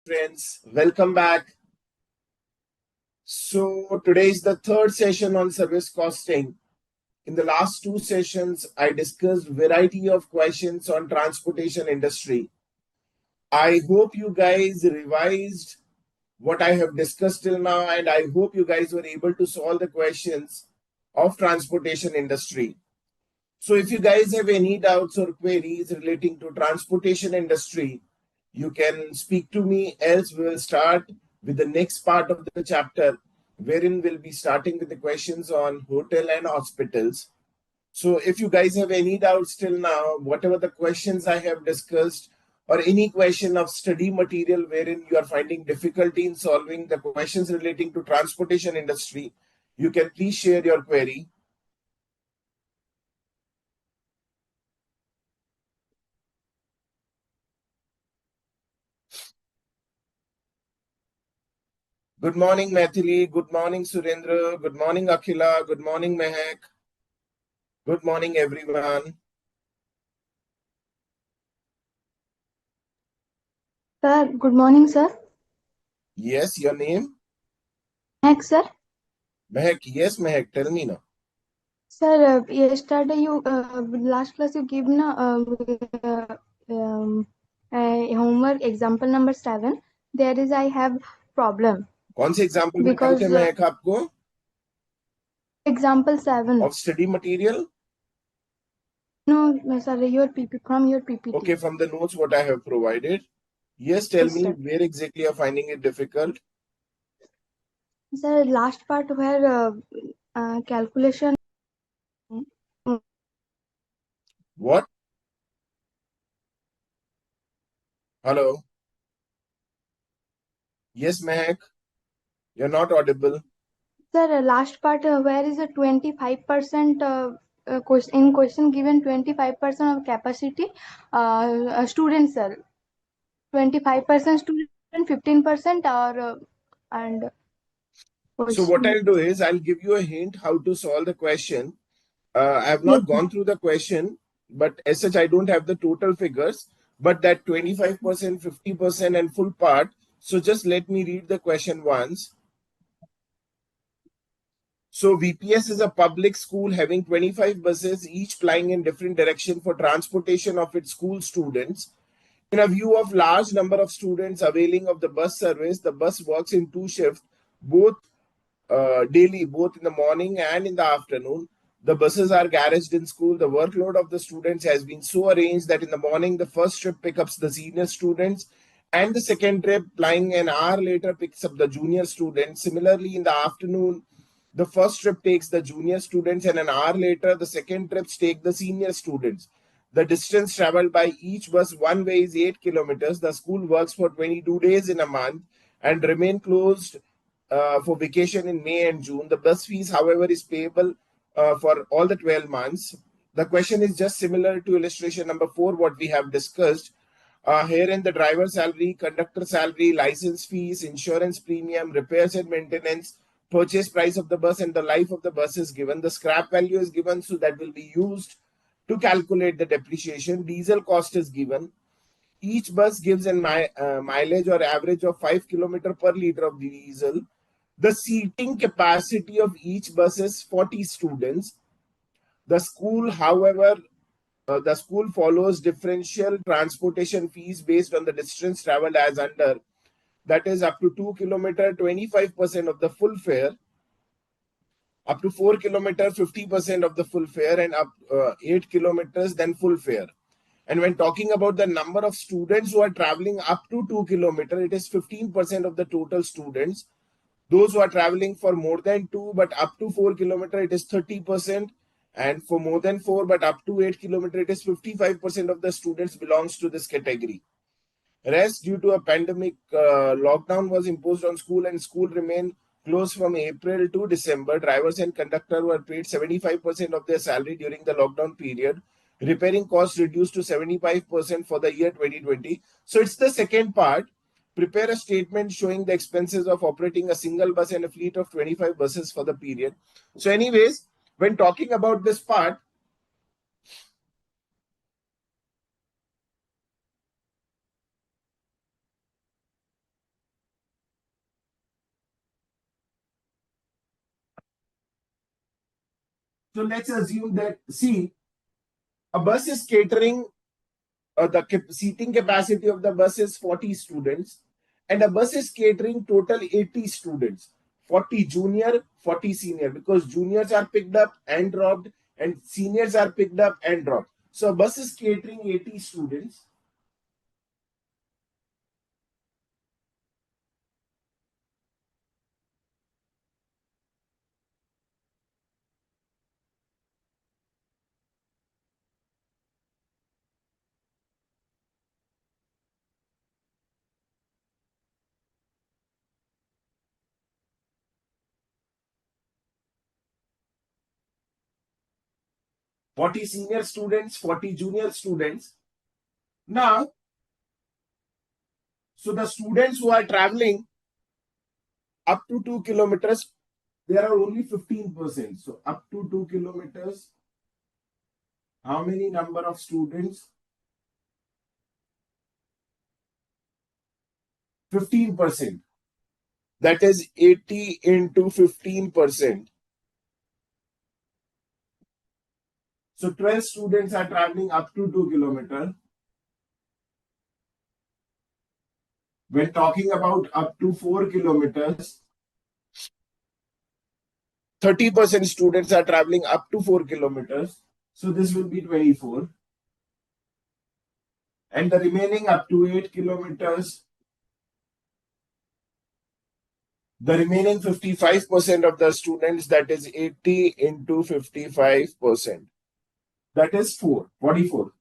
friends, welcome back. So today is the third session on service costing. In the last two sessions, I discussed variety of questions on transportation industry. I hope you guys revised what I have discussed till now, and I hope you guys were able to solve the questions of transportation industry. So if you guys have any doubts or queries relating to transportation industry, you can speak to me, else we will start with the next part of the chapter, wherein we'll be starting with the questions on hotel and hospitals. So if you guys have any doubts till now, whatever the questions I have discussed, or any question of study material wherein you are finding difficulty in solving the questions relating to transportation industry, you can please share your query. Good morning, Maithili. Good morning, Surendra. Good morning, Akhila. Good morning, Mehak. Good morning, everyone. Sir, good morning, sir. Yes, your name? Mehak, sir. Mehak. Yes, Mehak. Tell me now. Sir, yesterday last class you give na homework example number 7. There is I have problem कौन से example में doubt है because महक आपको? example 7. Of study material? No, sir, your PP from your PPT. Okay, from the notes what I have provided. Yes, tell Yes, me sir. where exactly you are finding it difficult. Sir, last part where calculation. What? Hello? Yes, Mehak. You're not audible. Sir, last part where is a 25% in question given 25% of capacity students, sir. 25% student, 15% or and So what question. I'll do is I'll give you a hint how to solve the question. I have Yes, not gone through the question, but as such, I don't have the total figures. But that 25%, 50%, and full part. So just let me read the question once. So VPS is a public school having 25 buses, each plying in different direction for transportation of its school students. In a view of large number of students availing of the bus service, the bus works in two shifts, both daily, both in the morning and in the afternoon. The buses are garaged in school. The workload of the students has been so arranged that in the morning, the first trip picks up the senior students, and the second trip, flying an hour later, picks up the junior students. Similarly, in the afternoon, the first trip takes the junior students, and an hour later, the second trips take the senior students. The distance traveled by each bus one way is 8 kilometers. The school works for 22 days in a month and remain closed for vacation in May and June. The bus fees, however, is payable for all the 12 months. The question is just similar to illustration number 4, what we have discussed. Herein, the driver salary, conductor salary, license fees, insurance premium, repairs and maintenance, purchase price of the bus, and the life of the bus is given. The scrap value is given, so that will be used to calculate the depreciation. Diesel cost is given. Each bus gives a mileage or average of 5 kilometer per liter of diesel. The seating capacity of each bus is 40 students. The school, however, the school follows differential transportation fees based on the distance traveled as under. That is up to 2 kilometer, 25% of the full fare. Up to 4 kilometer, 50% of the full fare, and up 8 kilometers, then full fare. And when talking about the number of students who are traveling up to 2 kilometers, it is 15% of the total students. Those who are traveling for more than 2 but up to 4 kilometers, it is 30%. And for more than 4 but up to 8 kilometers, it is 55% of the students belongs to this category. Rest, due to a pandemic, lockdown was imposed on school and school remained closed from April to December. Drivers and conductor were paid 75% of their salary during the lockdown period. Repairing costs reduced to 75% for the year 2020. So it's the second part. Prepare a statement showing the expenses of operating a single bus and a fleet of 25 buses for the period. So anyways, when talking about this part, So let's assume that, see, a bus is catering, the seating capacity of the bus is 40 students, and a bus is catering total 80 students, 40 junior, 40 senior, because juniors are picked up and dropped, and seniors are picked up and dropped. So a bus is catering 80 students. Forty senior students, 40 junior students. Now, so the students who are traveling up to 2 kilometers, there are only 15%. So up to 2 kilometers, how many number of students? 15%. That is 80 into 15%. So 12 students are traveling up to 2 kilometers. When talking about up to 4 kilometers, 30% students are traveling up to 4 kilometers. So this will be 24. And the remaining up to 8 kilometers, the remaining 55% of the students, that is 80 into 55%. That is 44.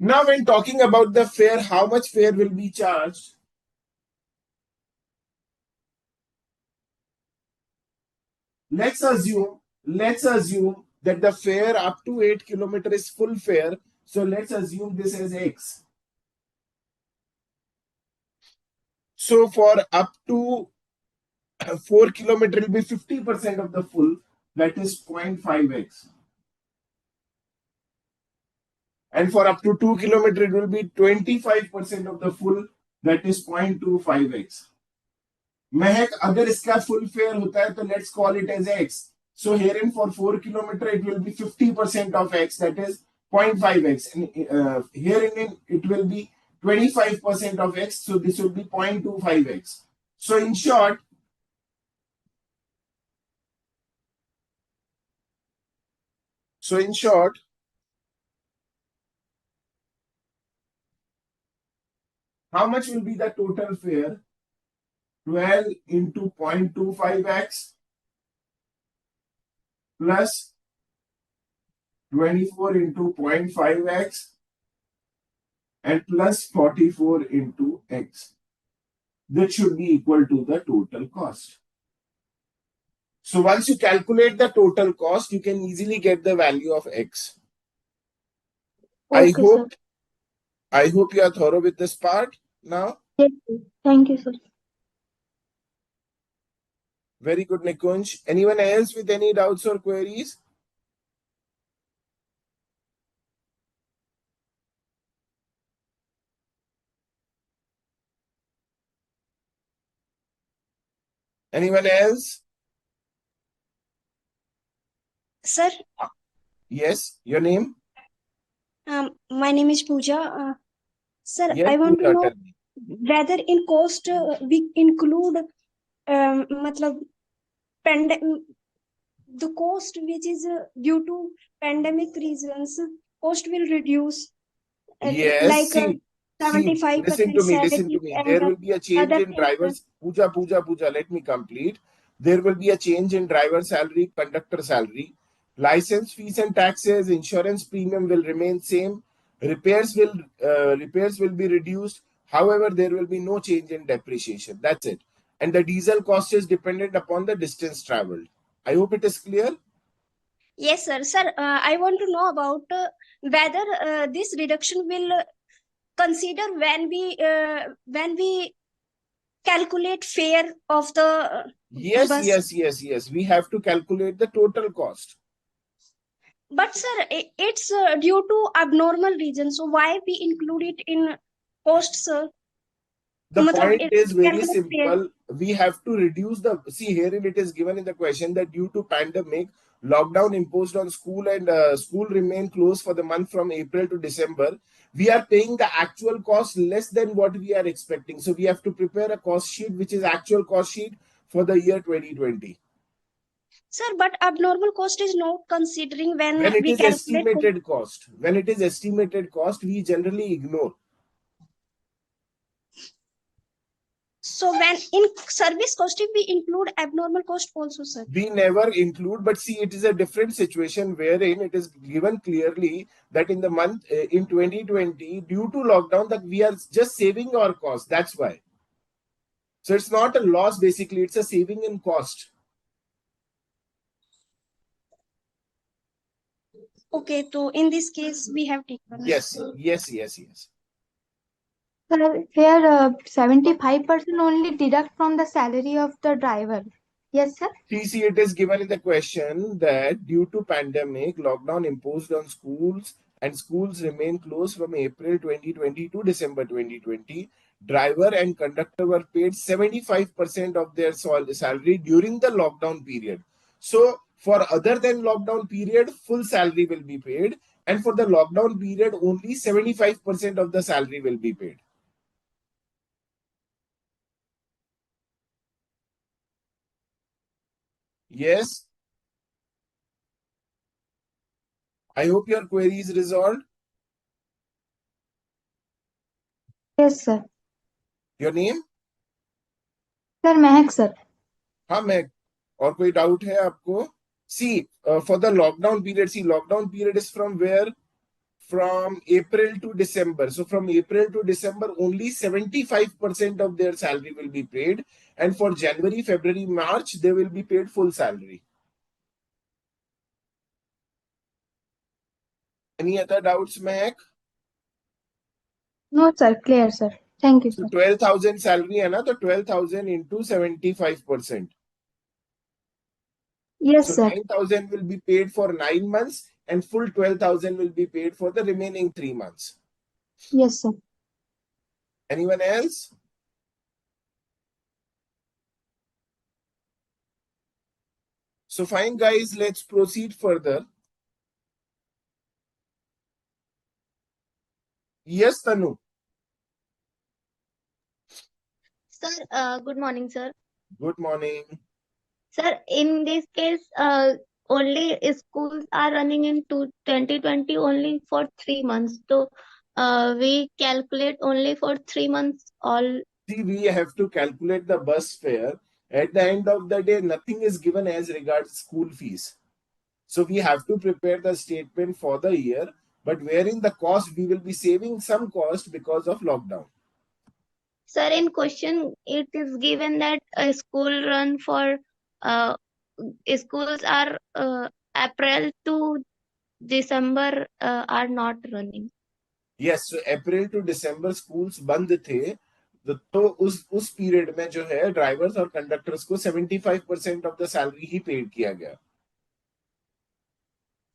Now, when talking about the fare, how much fare will be charged? Let's assume that the fare up to 8 kilometers is full fare. So let's assume this as X. So for up to 4 kilometers, it will be 50% of the full, that is 0.5x. And for up to 2 kilometers, it will be 25% of the full, that is 0.25x. महक अगर इसका full fare होता है तो let's call it as x. So herein for 4 kilometers it will be 50% of x, that is 0.5x, and herein it will be 25% of x, so this will be 0.25x. So in short, how much will be the total fare? 12 into 0.25x plus 24 into 0.5x and plus 44 into x. That should be equal to the total cost. So once you calculate the total cost, you can easily get the value of x. Okay, sir. I hope you are thorough with this part now. Yes, sir. Thank you, sir. Very good, Nikunj. Anyone else with any doubts or queries? Anyone else? Sir, Yes, your name? my name is Pooja. Sir, Yes, I want to Pooja, know tell me. whether in cost we include matlab the cost which is due to pandemic reasons, cost will reduce Yes, like see, 75% listen to salaries me. and There will be a change other in things. drivers. Pooja, let me complete. There will be a change in driver salary, conductor salary. License fees and taxes, insurance premium will remain same. Repairs will be reduced. However, there will be no change in depreciation. That's it. And the diesel cost is dependent upon the distance traveled. I hope it is clear. Yes, sir. Sir, I want to know about whether this reduction will consider when we calculate fare of the Yes, bus. We have to calculate the total cost. But sir, it's due to abnormal reasons. So why we include it in cost, sir? The point is very calculate simple. We have to reduce the, see herein it is given in the question that due to pandemic, lockdown imposed on school and school remain closed for the month from April to December. We are paying the actual cost less than what we are expecting. So we have to prepare a cost sheet which is actual cost sheet for the year 2020. Sir, but abnormal cost is not considering when When it we is calculate. estimated cost, when it is estimated cost, we generally ignore. So when in service costing we include abnormal cost also, sir. We never include, but see, it is a different situation wherein it is given clearly that in the month in 2020, due to lockdown, that we are just saving our cost. That's why. So it's not a loss, basically, it's a saving in cost. Okay, so in this case we have taken. Yes. Sir, here 75% only deduct from the salary of the driver. Yes, sir. See, it is given in the question that due to pandemic, lockdown imposed on schools and schools remain closed from April 2020 to December 2020. Driver and conductor were paid 75% of their salary during the lockdown period. So, for other than lockdown period, full salary will be paid. And for the lockdown period, only 75% of the salary will be paid. Yes. I hope your query is resolved. Yes, sir. Your name? Sir, Mehak, sir. हाँ मैं और कोई doubt है आपको? See, for the lockdown period, see, lockdown period is from where? From April to December. So from April to December, only 75% of their salary will be paid. And for January, February, March, they will be paid full salary. Any other doubts, Mehak? No, sir. Clear, sir. Thank you, So sir. 12,000 salary है ना, तो 12,000 into 75%. Yes, So sir. 9,000 will be paid for 9 months and full 12,000 will be paid for the remaining 3 months. Yes, sir. Anyone else? So fine, guys, let's proceed further. Yes, Tanu. Sir, good morning, sir. Good morning. Sir, in this case, only schools are running in 2020 only for 3 months. So, we calculate only for 3 months all. See, we have to calculate the bus fare. At the end of the day, nothing is given as regards school fees. So we have to prepare the statement for the year, but wherein the cost, we will be saving some cost because of lockdown. Sir, in question, it is given that a school run for uh, schools are April to December are not running. Yes, so April to December schools बंद थे, तो उस period में जो है drivers और conductors को 75% of the salary he paid किया गया.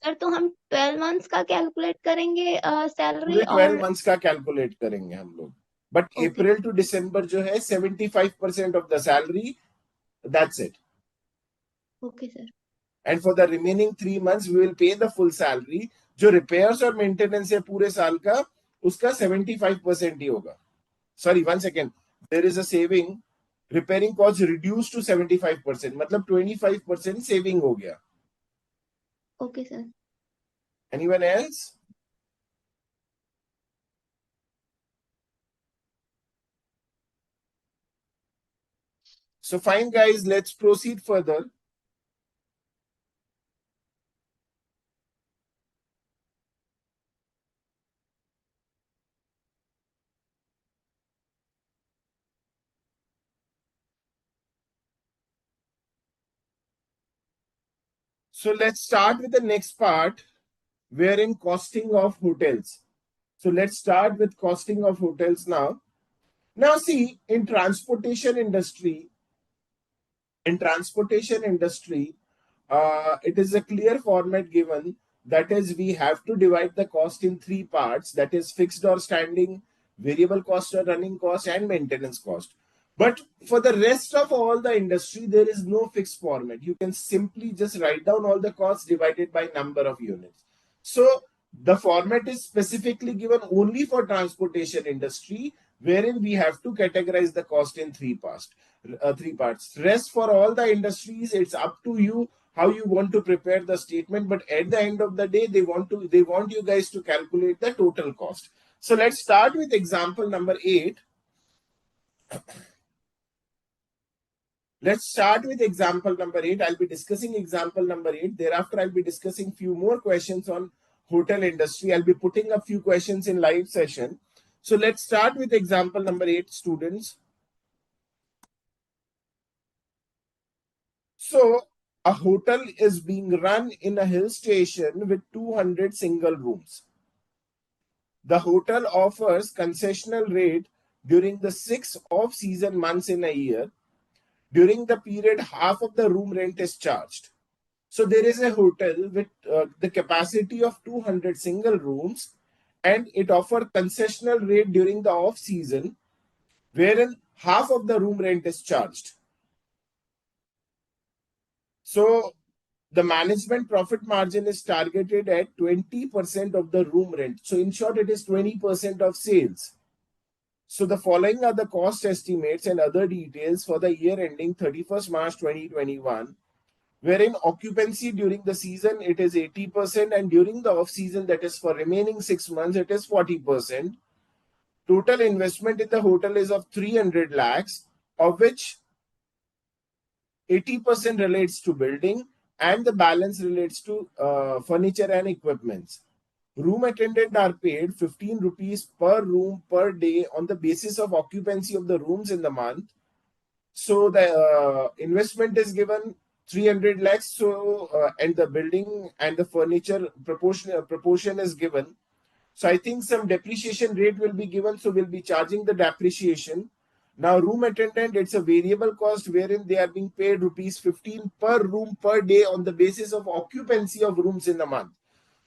सर, तो हम 12 मंथ्स का कैलकुलेट करेंगे सैलरी पूरे 12 और मंथ्स का कैलकुलेट करेंगे हम लोग. But Okay. April to December जो है 75% of the salary, that's it. Okay sir. And for the remaining 3 months we will pay the full salary. जो रिपेयर्स और मेंटेनेंस है पूरे साल का, उसका 75% ही होगा. Sorry, 1 second, there is a saving. Repairing cost reduce to 75%, मतलब 25% सेविंग हो गया. Okay sir. Anyone else? So fine, guys, let's proceed further. So let's start with the next part, wherein costing of hotels. So let's start with costing of hotels now. Now see, in transportation industry, it is a clear format given, that is we have to divide the cost in 3 parts, that is fixed or standing, variable cost or running cost, and maintenance cost. But for the rest of all the industry, there is no fixed format. You can simply just write down all the costs divided by number of units. So the format is specifically given only for transportation industry, wherein we have to categorize the cost in three parts. Rest for all the industries, it's up to you how you want to prepare the statement. But at the end of the day, they want you guys to calculate the total cost. So let's start with example number 8. Let's start with example number 8. I'll be discussing example number 8. Thereafter, I'll be discussing few more questions on hotel industry. I'll be putting a few questions in live session. So let's start with example number 8, students. So a hotel is being run in a hill station with 200 single rooms. The hotel offers concessional rate during the 6 off-season months in a year. During the period, half of the room rent is charged. So there is a hotel with the capacity of 200 single rooms, and it offers concessional rate during the off season, wherein half of the room rent is charged. So the management profit margin is targeted at 20% of the room rent. So in short, it is 20% of sales. So the following are the cost estimates and other details for the year ending 31st March 2021, wherein occupancy during the season it is 80%, and during the off season, that is for remaining 6 months, it is 40%. Total investment in the hotel is of 300 lakhs, of which 80% relates to building and the balance relates to furniture and equipments. Room attendant are paid 15 rupees per room per day on the basis of occupancy of the rooms in the month. So the investment is given 300 lakhs. So and the building and the furniture proportion is given. So I think some depreciation rate will be given. So we'll be charging the depreciation. Now room attendant, it's a variable cost wherein they are being paid rupees 15 per room per day on the basis of occupancy of rooms in the month.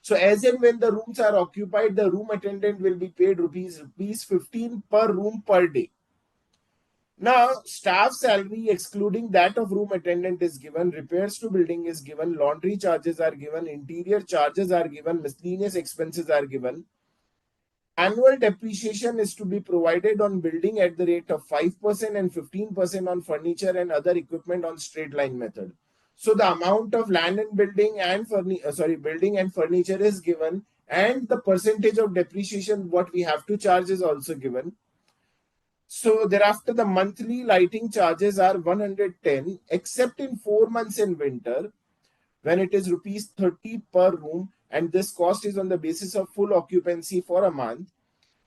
So as and when the rooms are occupied, the room attendant will be paid rupees 15 per room per day. Now, staff salary excluding that of room attendant is given, repairs to building is given, laundry charges are given, interior charges are given, miscellaneous expenses are given. Annual depreciation is to be provided on building at the rate of 5% and 15% on furniture and other equipment on straight line method. So the amount of land and building and building and furniture is given, and the percentage of depreciation what we have to charge is also given. So thereafter, the monthly lighting charges are 110, except in 4 months in winter, when it is rupees 30 per room, and this cost is on the basis of full occupancy for a month.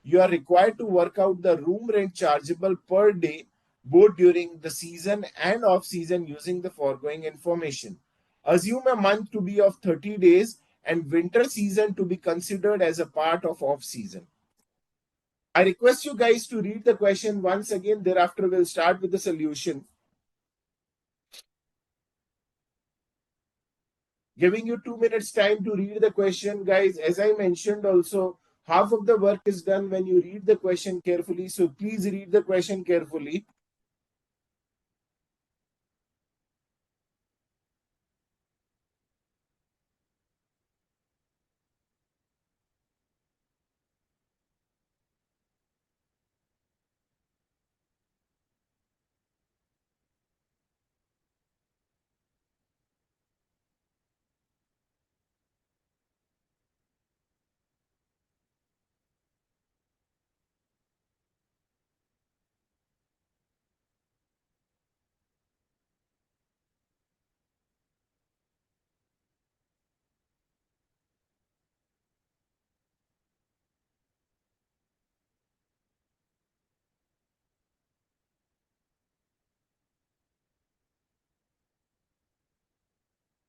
You are required to work out the room rent chargeable per day, both during the season and off season, using the foregoing information. Assume a month to be of 30 days and winter season to be considered as a part of off season. I request you guys to read the question once again. Thereafter, we'll start with the solution. Giving you 2 minutes time to read the question, guys. As I mentioned also, half of the work is done when you read the question carefully. So please read the question carefully.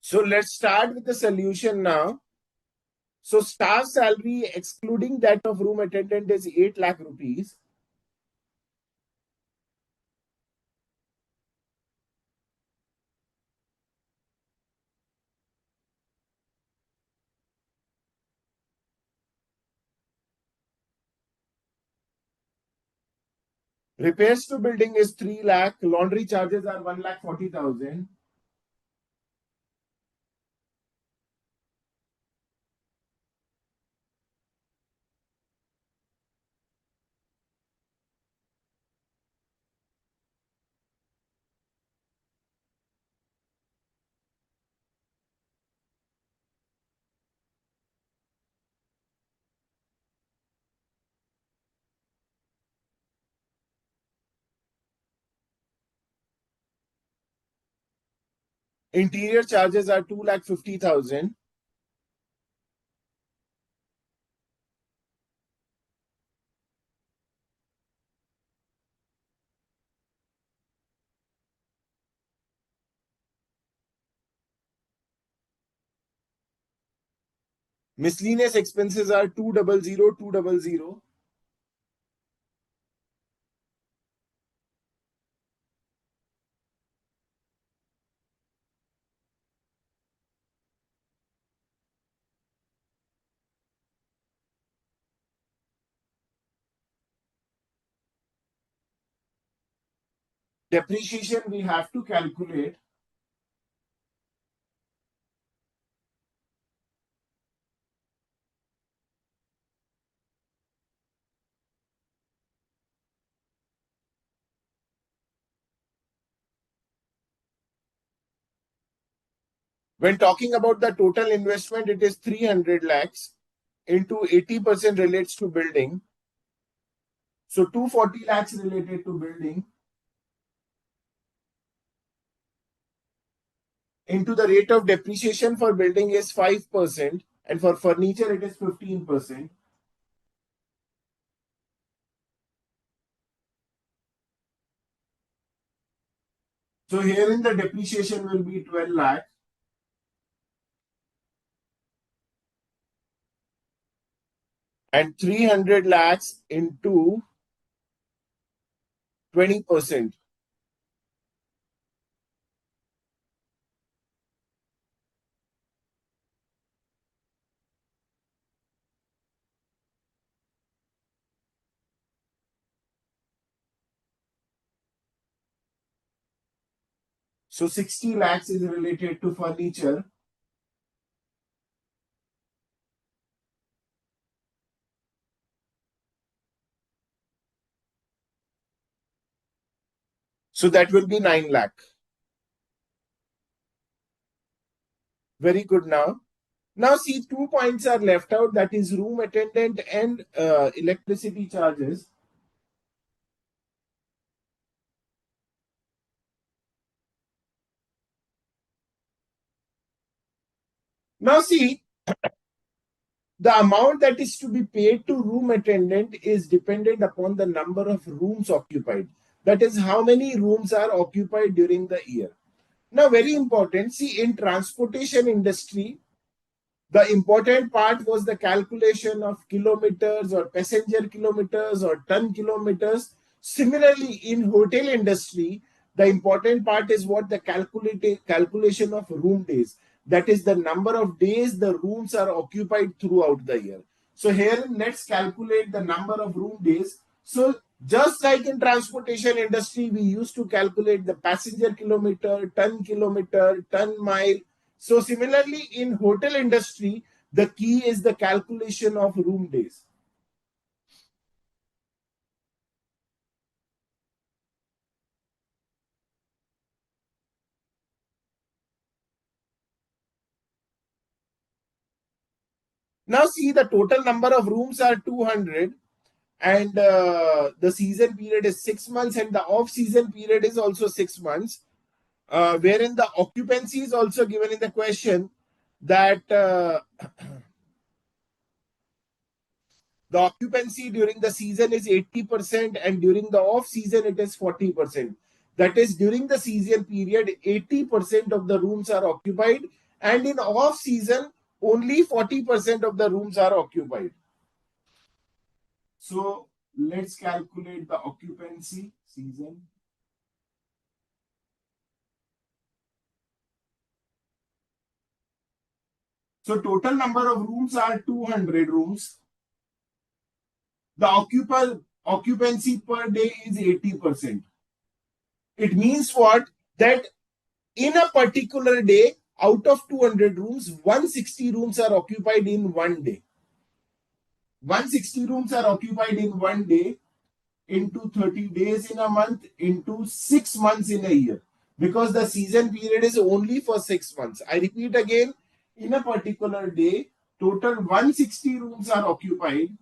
So let's start with the solution now. So staff salary excluding that of room attendant is 8 lakh rupees. Repairs to building is 3 lakh. Laundry charges are 1,40,000. Interior charges are 2,50,000. Miscellaneous expenses are 200,200. Depreciation we have to calculate. When talking about the total investment, it is 300 lakhs into 80% relates to building. So 240 lakhs related to building into the rate of depreciation for building is 5% and for furniture it is 15%. So here in the depreciation will be 12 lakh. And 300 lakhs into 20%. So 60 lakhs is related to furniture. So that will be 9 lakh. Very good now. Now see, 2 points are left out, that is room attendant and electricity charges. Now see, the amount that is to be paid to room attendant is dependent upon the number of rooms occupied. That is how many rooms are occupied during the year. Now very important, see in transportation industry, the important part was the calculation of kilometers or passenger kilometers or ton kilometers. Similarly, in hotel industry, the important part is what the calculation of room days. That is the number of days the rooms are occupied throughout the year. So here, let's calculate the number of room days. So just like in transportation industry, we used to calculate the passenger kilometer, ton mile. So similarly, in hotel industry, the key is the calculation of room days. Now see, the total number of rooms are 200 and the season period is 6 months and the off-season period is also 6 months, wherein the occupancy is also given in the question that the occupancy during the season is 80% and during the off season it is 40%. That is, during the season period, 80% of the rooms are occupied, and in off season, only 40% of the rooms are occupied. So let's calculate the occupancy season. So total number of rooms are 200 rooms. The occupancy per day is 80%. It means what? That in a particular day, out of 200 rooms, 160 rooms are occupied in one day. 160 rooms are occupied in one day, into 30 days in a month, into 6 months in a year. Because the season period is only for 6 months. I repeat again, in a particular day, total 160 rooms are occupied.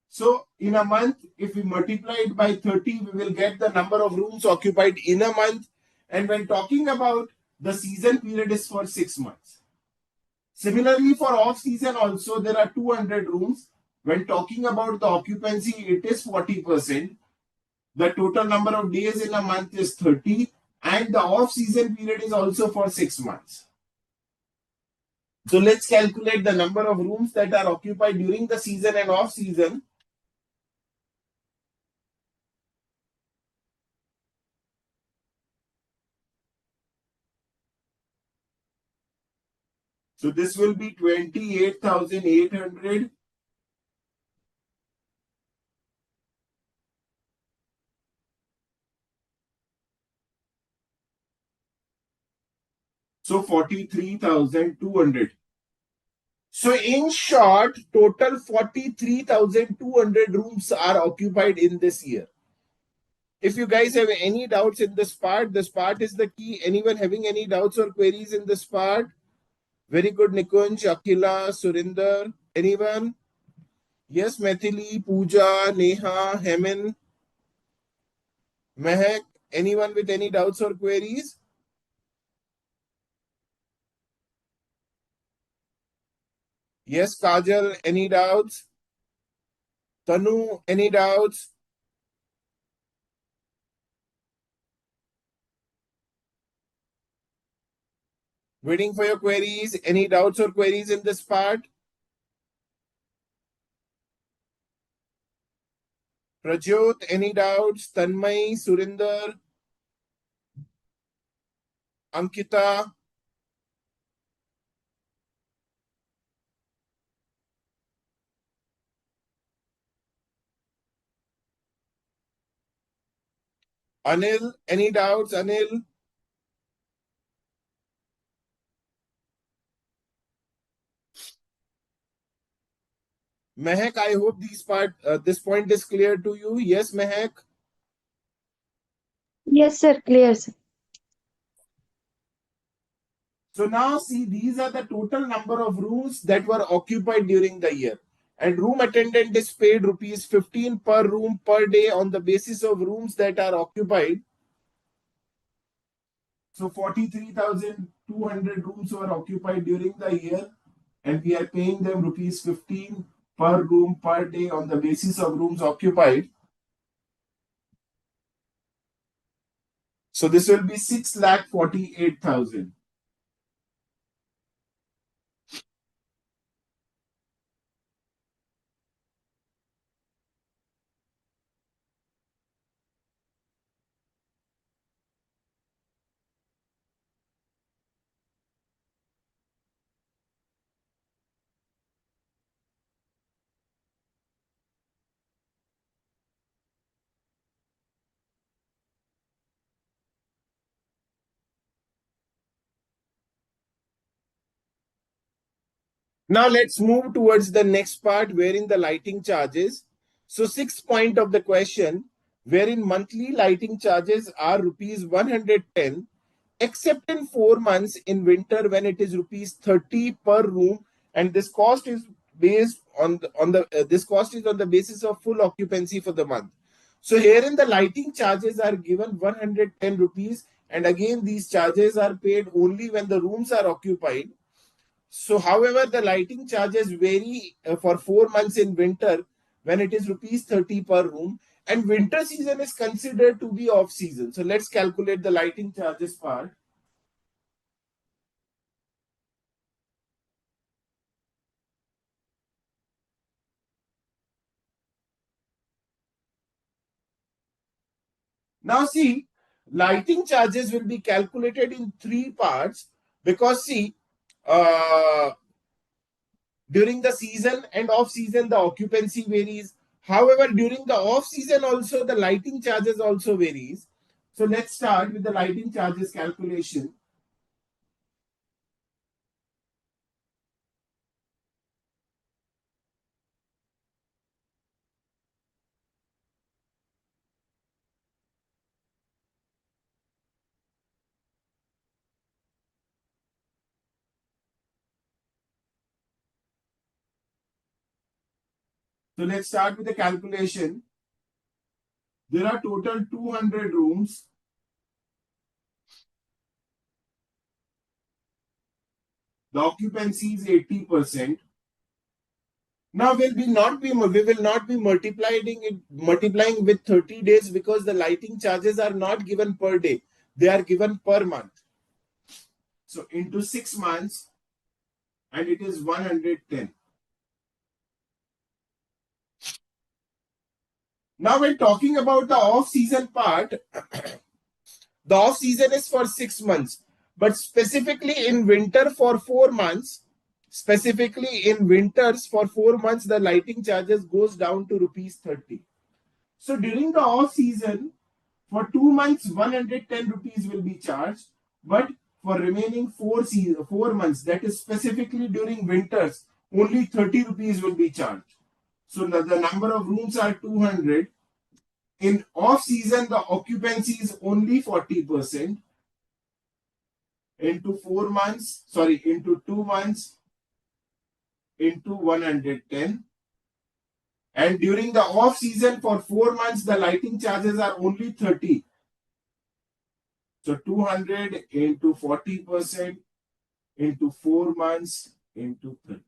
So in a month, if we multiply it by 30, we will get the number of rooms occupied in a month. And when talking about the season period is for 6 months. Similarly, for off season also, there are 200 rooms. When talking about the occupancy, it is 40%. The total number of days in a month is 30, and the off season period is also for 6 months. So let's calculate the number of rooms that are occupied during the season and off season. So this will be 28,800. So 43,200. So in short, total 43,200 rooms are occupied in this year. If you guys have any doubts in this part is the key. Anyone having any doubts or queries in this part? Very good, Nikunj, Akila, Surinder. Anyone? Yes, Mathili, Pooja, Neha, Hemin, Mehak. Anyone with any doubts or queries? Yes, Kajal, any doubts? Tanu, any doubts? Waiting for your queries. Any doubts or queries in this part? Prajot, any doubts? Tanmay, Surinder, Ankita. Anil, any doubts? Anil? Mehak, I hope this point is clear to you. Yes, Mehak? Yes, sir. Clear, sir. So now see, these are the total number of rooms that were occupied during the year. And room attendant is paid rupees 15 per room per day on the basis of rooms that are occupied. So 43,200 rooms were occupied during the year, and we are paying them rupees 15 per room per day on the basis of rooms occupied. So this will be 6,48,000. Now let's move towards the next part, wherein the lighting charges. So sixth point of the question, wherein monthly lighting charges are rupees 110, except in 4 months in winter when it is rupees 30 per room, and this cost is based on this cost is on the basis of full occupancy for the month. So herein the lighting charges are given 110 rupees, and again these charges are paid only when the rooms are occupied. So, however, the lighting charges vary for 4 months in winter when it is rupees 30 per room, and winter season is considered to be off season. So, let's calculate the lighting charges part. Now, see, lighting charges will be calculated in 3 parts because, see, during the season and off season, the occupancy varies. However, during the off season also the lighting charges also varies. So let's start with the lighting charges calculation. So let's start with the calculation. There are total 200 rooms. The occupancy is 80%. Now we will not be multiplying with 30 days because the lighting charges are not given per day. They are given per month. So into 6 months, and it is 110. Now when talking about the off season part, the off season is for 6 months, but specifically in winter for 4 months, the lighting charges goes down to rupees 30. So during the off season, for 2 months, 110 rupees will be charged, but for remaining 4 months, that is specifically during winters, only 30 rupees will be charged. So the number of rooms are 200. In off season, the occupancy is only 40%. Into 2 months, into 110. And during the off season for 4 months, the lighting charges are only 30. So 200 into 40% into 4 months into 30.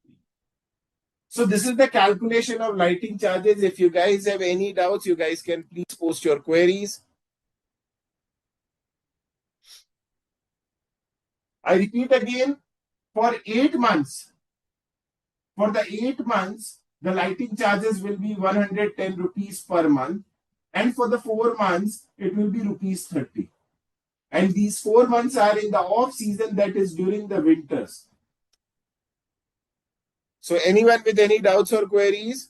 So this is the calculation of lighting charges. If you guys have any doubts, you guys can please post your queries. I repeat again, for 8 months, the lighting charges will be 110 rupees per month. And for the 4 months, it will be rupees 30. And these 4 months are in the off season, that is during the winters. So anyone with any doubts or queries?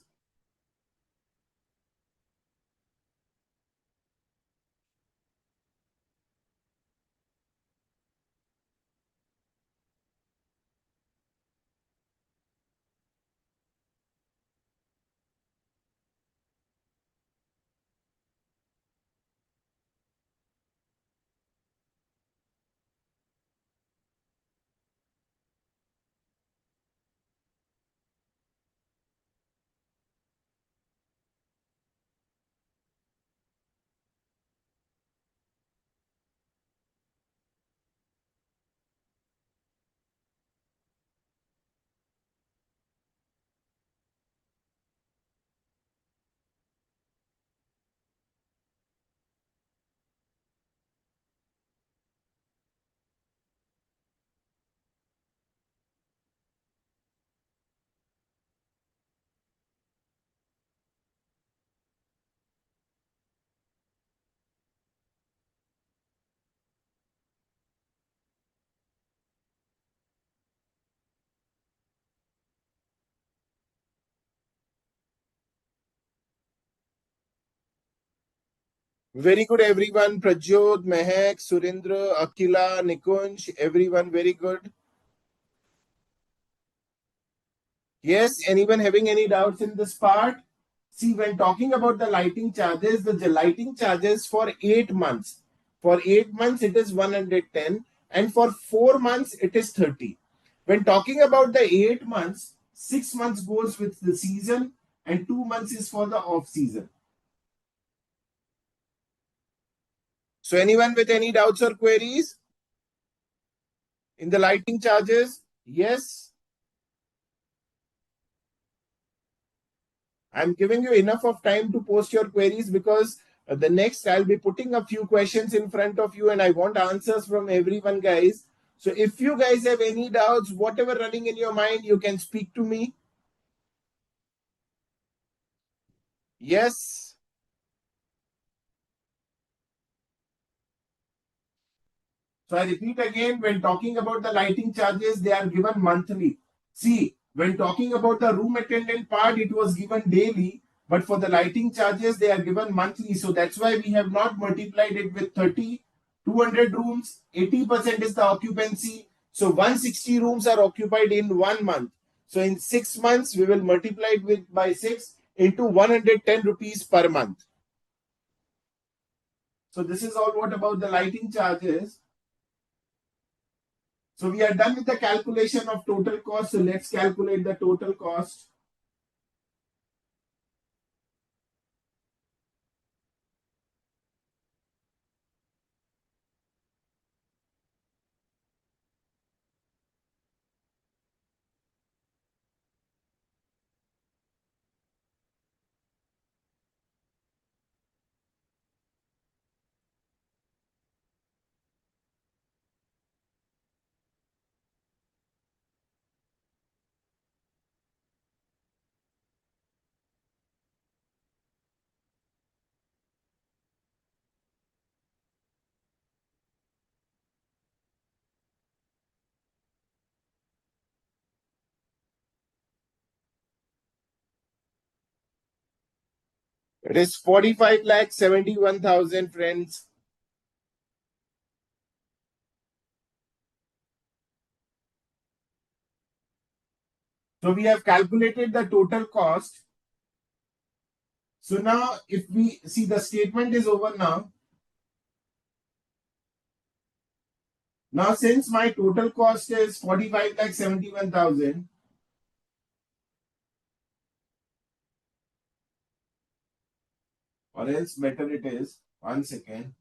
Very good, everyone. Prajyot, Mehak, Surendra, Akila, Nikunj, everyone, very good. Yes, anyone having any doubts in this part? See, when talking about the lighting charges, the lighting charges for 8 months. For 8 months, it is 110. And for 4 months, it is 30. When talking about the 8 months, 6 months goes with the season and 2 months is for the off season. So anyone with any doubts or queries in the lighting charges? Yes. I'm giving you enough of time to post your queries because the next I'll be putting a few questions in front of you and I want answers from everyone, guys. So if you guys have any doubts, whatever running in your mind, you can speak to me. Yes. So I repeat again, when talking about the lighting charges, they are given monthly. See, when talking about the room attendant part, it was given daily. But for the lighting charges, they are given monthly. So that's why we have not multiplied it with 30. 200 rooms, 80% is the occupancy. So 160 rooms are occupied in 1 month. So in 6 months, we will multiply it with by 6 into 110 rupees per month. So this is all what about the lighting charges. So we are done with the calculation of total cost. So let's calculate the total cost. It is 45,71,000 friends. So we have calculated the total cost. So now if we see the statement is over now. Now since my total cost is 45,71,000. Or else better it is. 1 second.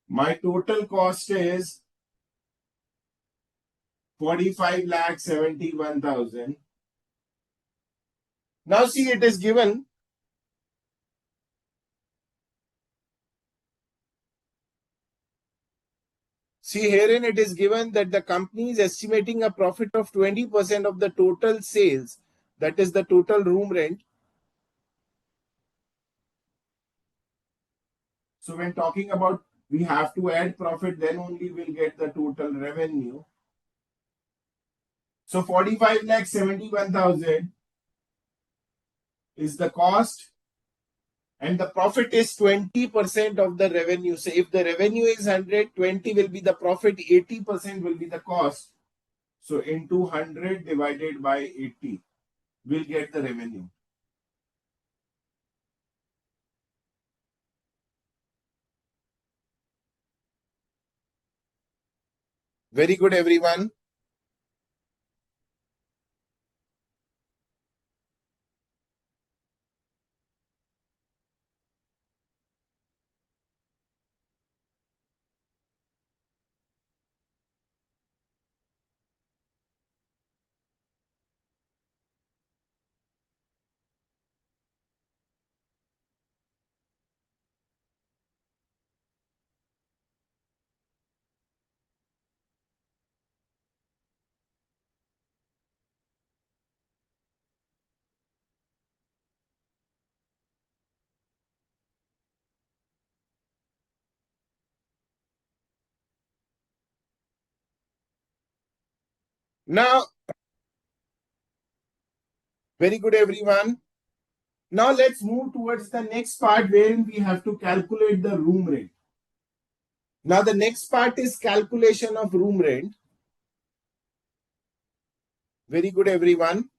My total cost is 45,71,000. Now see it is given. See herein it is given that the company is estimating a profit of 20% of the total sales. That is the total room rent. So when talking about we have to add profit, then only we'll get the total revenue. So 45,71,000 is the cost and the profit is 20% of the revenue. So if the revenue is 100, 20 will be the profit, 80% will be the cost. So into 100 divided by 80, we'll get the revenue. Very good, everyone. Now, very good, everyone. Now let's move towards the next part wherein we have to calculate the room rent. Now the next part is calculation of room rent. Very good, everyone.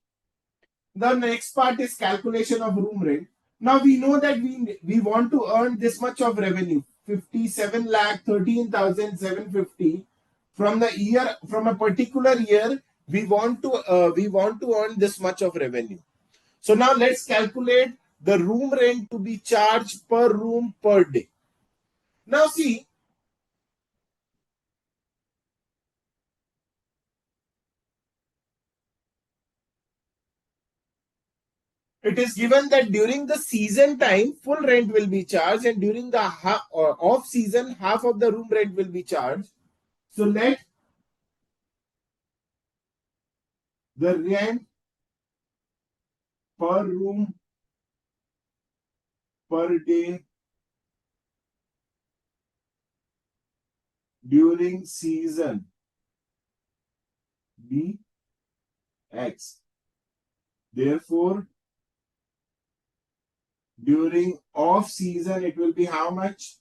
The next part is calculation of room rent. Now we know that we want to earn this much of revenue, 57,13,750 from the year, from a particular year. We want to earn this much of revenue. So now let's calculate the room rent to be charged per room per day. Now see, it is given that during the season time, full rent will be charged, and during the off season, half of the room rent will be charged. So let the rent per room per day during season be X. Therefore, during off season, it will be how much?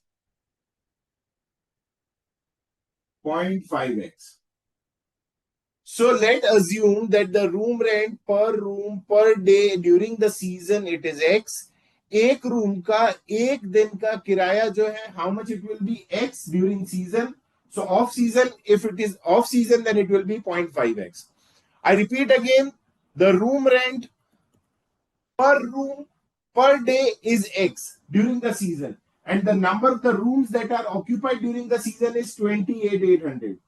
0.5x. So let assume that the room rent per day during the season it is X. एक room का एक दिन का किराया जो है, how much it will be? X during season. So off season, if it is off season, then it will be 0.5x. I repeat again, the room rent per room per day is X during the season. And the number of the rooms that are occupied during the season is 28,800.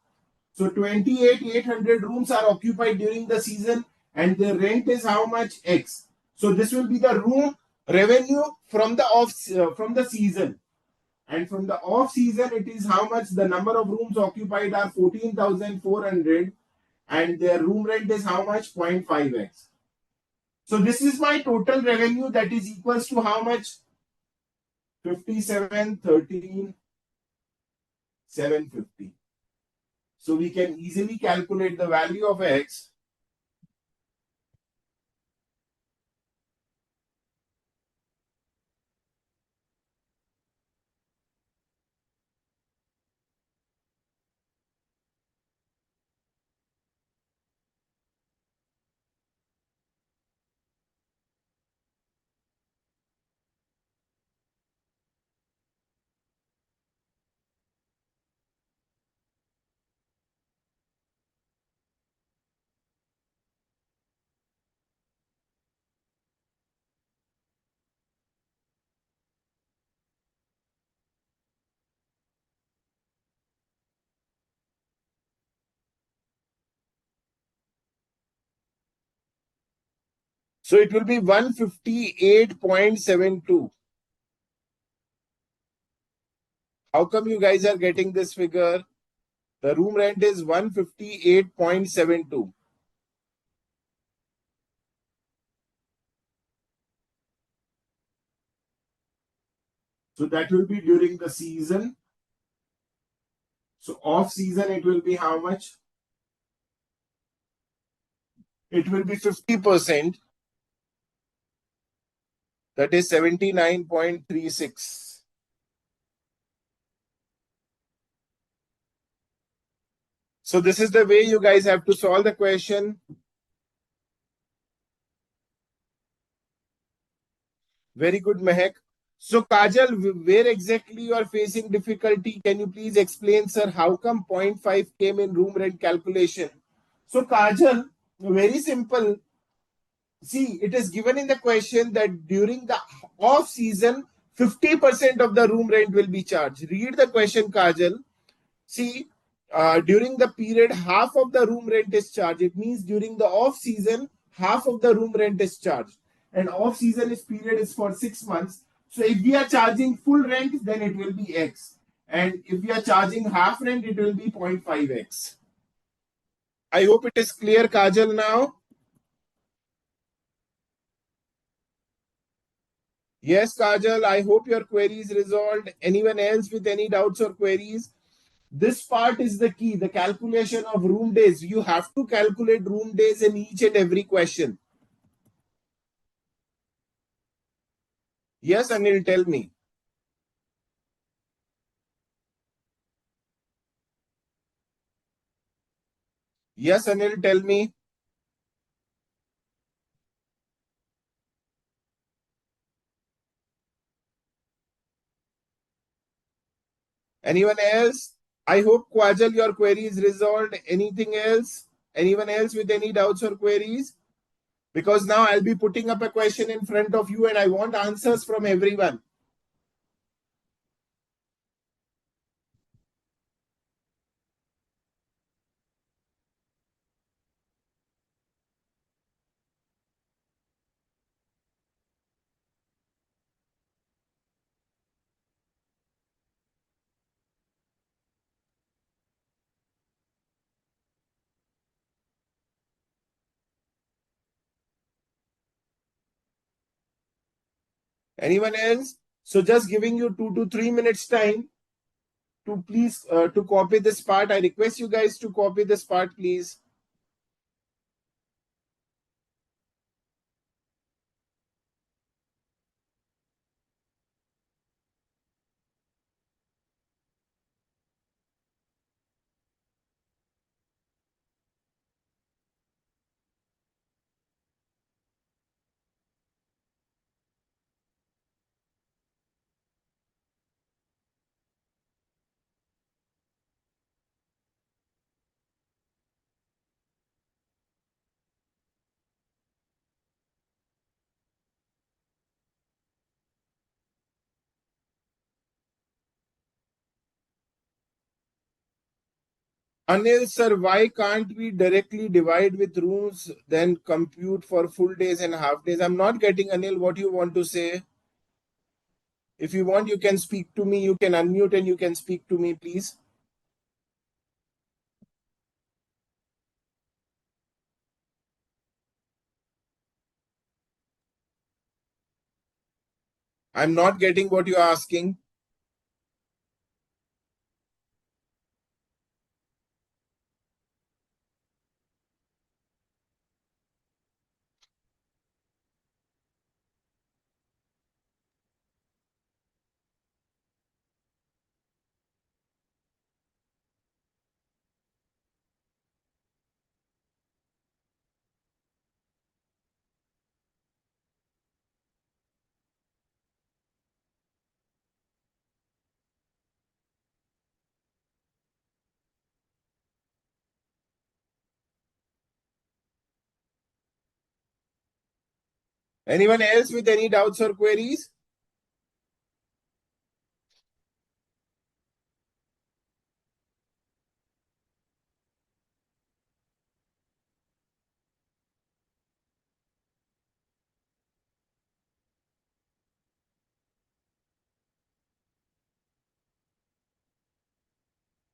So 28,800 rooms are occupied during the season and the rent is how much? X. So this will be the room revenue from the season. And from the off season, it is how much? The number of rooms occupied are 14,400 and their room rent is how much? 0.5x. So this is my total revenue, that is equals to how much? 57,13,750. So we can easily calculate the value of X. So it will be 158.72. How come you guys are getting this figure? The room rent is 158.72. So that will be during the season. So off season, it will be how much? It will be 50%. That is 79.36. So this is the way you guys have to solve the question. Very good, Mehak. So Kajal, where exactly you are facing difficulty? Can you please explain, sir, how come 0.5 came in room rent calculation? So Kajal, very simple. See, it is given in the question that during the off season, 50% of the room rent will be charged. Read the question, Kajal. See, during the period, half of the room rent is charged. It means during the off season, half of the room rent is charged. And off season is period is for 6 months. So if we are charging full rent, then it will be X. And if we are charging half rent, it will be 0.5x. I hope it is clear, Kajal, now. Yes, Kajal, I hope your query is resolved. Anyone else with any doubts or queries? This part is the key, the calculation of room days. You have to calculate room days in each and every question. Yes, Anil, tell me. Yes, Anil, tell me. Anyone else? I hope, Kwajal, your query is resolved. Anything else? Anyone else with any doubts or queries? Because now I'll be putting up a question in front of you and I want answers from everyone. Anyone else? So just giving you 2 to 3 minutes time to please to copy this part. I request you guys to copy this part, please. Anil sir, why can't we directly divide with rooms, then compute for full days and half days? I'm not getting, Anil, what you want to say. If you want, you can speak to me. You can unmute and you can speak to me, please. I'm not getting what you're asking. Anyone else with any doubts or queries?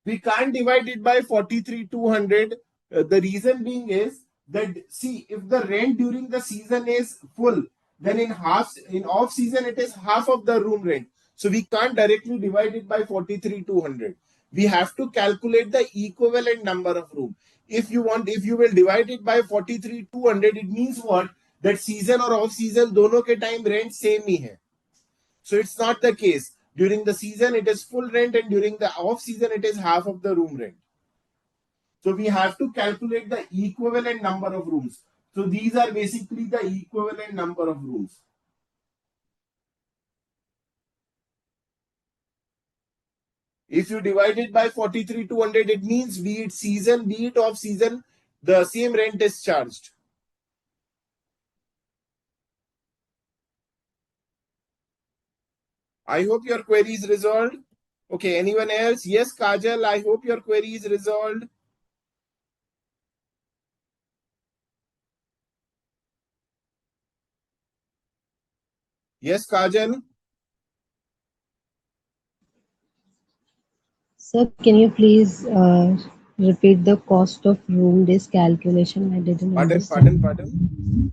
We can't divide it by 43,200. The reason being is that, see, if the rent during the season is full, then in off season it is half of the room rent. So we can't directly divide it by 43,200. We have to calculate the equivalent number of room. If you will divide it by 43,200, it means what? That season or off season दोनों के time rent same ही है. So it's not the case. During the season, it is full rent, and during the off season, it is half of the room rent. So we have to calculate the equivalent number of rooms. So these are basically the equivalent number of rooms. If you divide it by 43,200, it means be it season, be it off season, the same rent is charged. I hope your query is resolved. Okay, anyone else? Yes, Kajal, I hope your query is resolved. Yes, Kajal. Sir, can you please repeat the cost of room days calculation? I didn't understand. Pardon.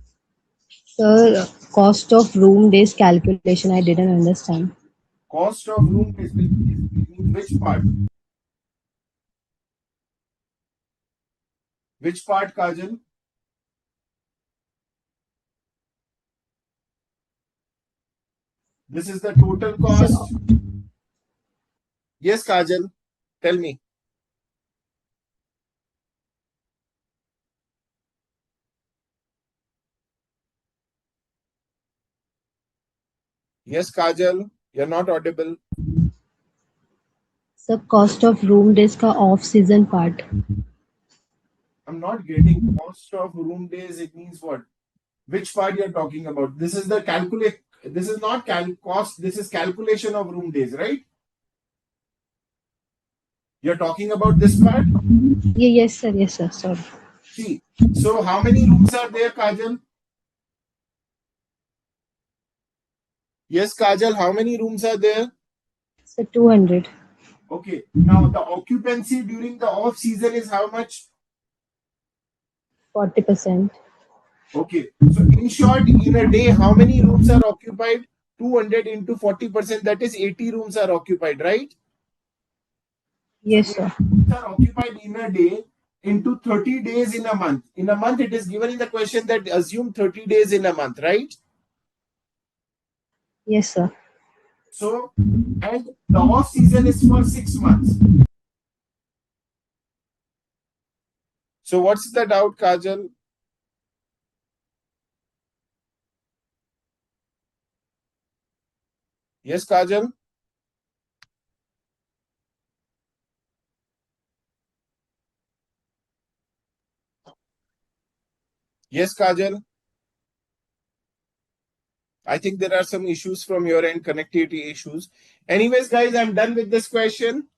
Sir, cost of room days calculation, I didn't understand. Cost of room days, it means which part? Which part, Kajal? This is the total cost. Yes, Kajal, tell me. Yes, Kajal, you're not audible. Sir, cost of room days का off season part. I'm not getting cost of room days. It means what? Which part you're talking about? This is the calculate. This is not cost. This is calculation of room days, right? You're talking about this part? Yes, sir. Yes, sir. Sorry. See, so how many rooms are there, Kajal? Yes, Kajal, how many rooms are there? Sir, 200. Okay. Now the occupancy during the off season is how much? 40%. Okay. So in short, in a day, how many rooms are occupied? 200 into 40%, that is 80 rooms are occupied, right? Yes, sir. Are occupied in a day into 30 days in a month. In a month, it is given in the question that assume 30 days in a month, right? Yes, sir. So, and the off season is for 6 months. So, what's the doubt, Kajal? Yes, Kajal? Yes, Kajal? I think there are some issues from your end, connectivity issues. Anyways, guys, I'm done with this question.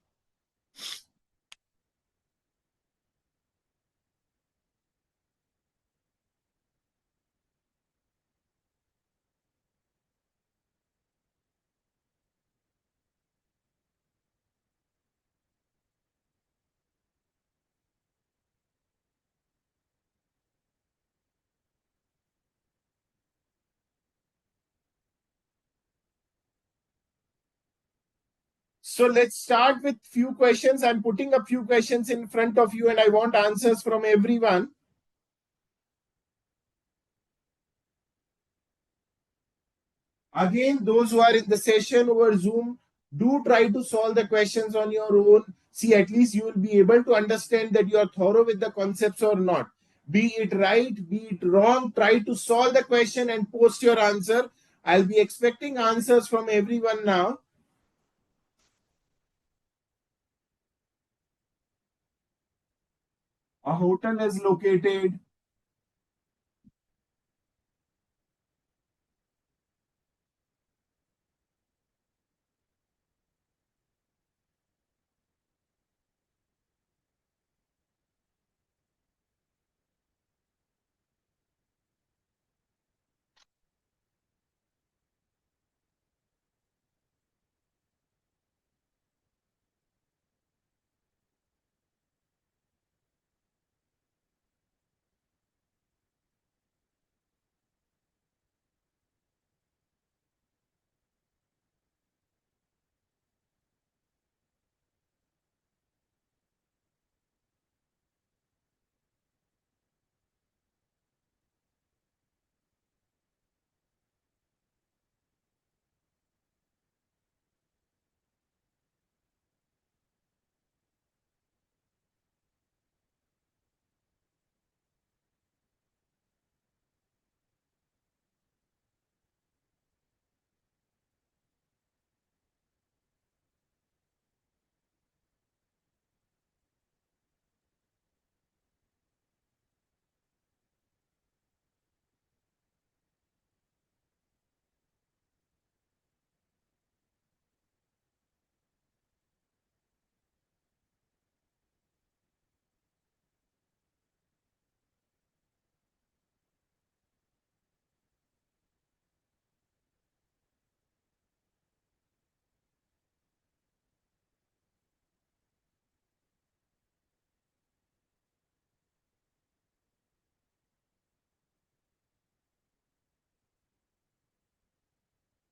So let's start with few questions. I'm putting a few questions in front of you and I want answers from everyone. Again, those who are in the session over Zoom, do try to solve the questions on your own. See, at least you will be able to understand that you are thorough with the concepts or not. Be it right, be it wrong, try to solve the question and post your answer. I'll be expecting answers from everyone now. A hotel is located.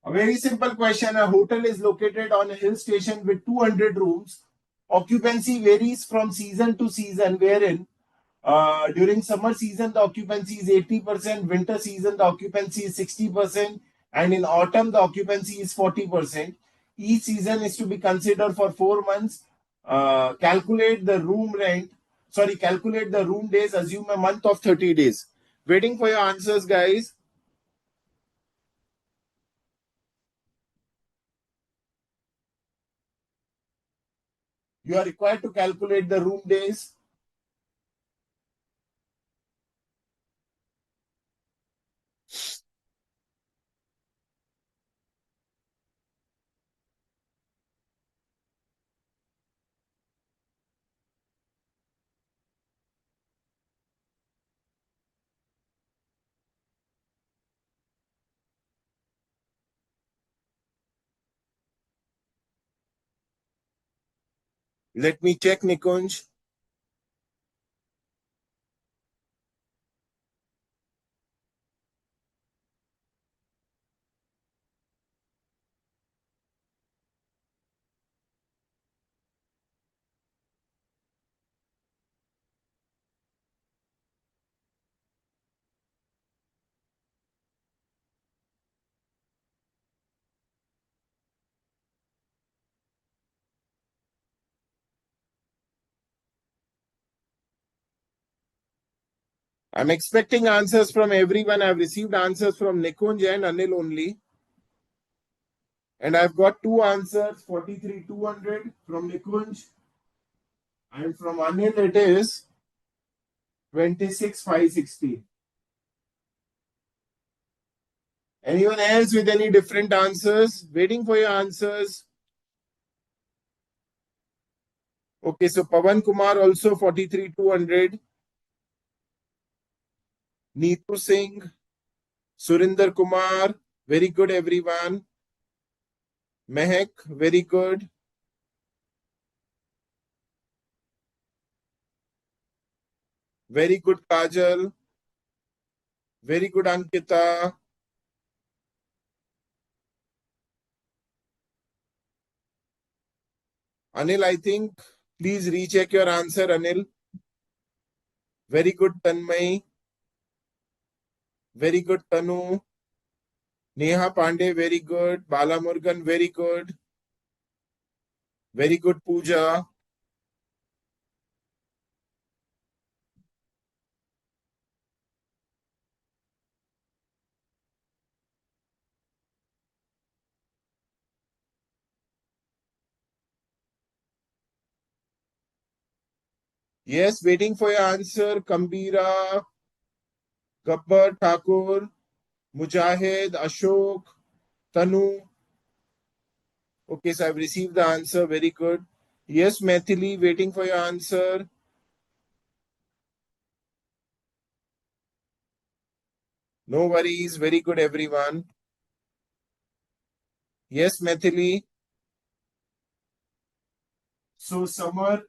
A very simple question. A hotel is located on a hill station with 200 rooms. Occupancy varies from season to season, wherein during summer season, the occupancy is 80%, winter season, the occupancy is 60%, and in autumn, the occupancy is 40%. Each season is to be considered for 4 months. Calculate the room rent, calculate the room days, assume a month of 30 days. Waiting for your answers, guys. You are required to calculate the room days. Let me check, Nikunj. I'm expecting answers from everyone. I've received answers from Nikunj and Anil only. And I've got two answers, 43,200 from Nikunj. And from Anil, it is 26,560. Anyone else with any different answers? Waiting for your answers. Okay, so Pavan Kumar also 43,200. Neetu Singh, Surinder Kumar, very good everyone. Mehak, very good. Very good Kajal. Very good Ankita. Anil, I think, please recheck your answer, Anil. Very good Tanmay. Very good Tanu. Neha Pandey, very good. Bala Murugan, very good. Very good Pooja. Yes, waiting for your answer. Kambira, Gabbar, Thakur, Mujahid, Ashok, Tanu. Okay, so I've received the answer. Very good. Yes, Maithili, waiting for your answer. No worries. Very good, everyone. Yes, Maithili. So, summer,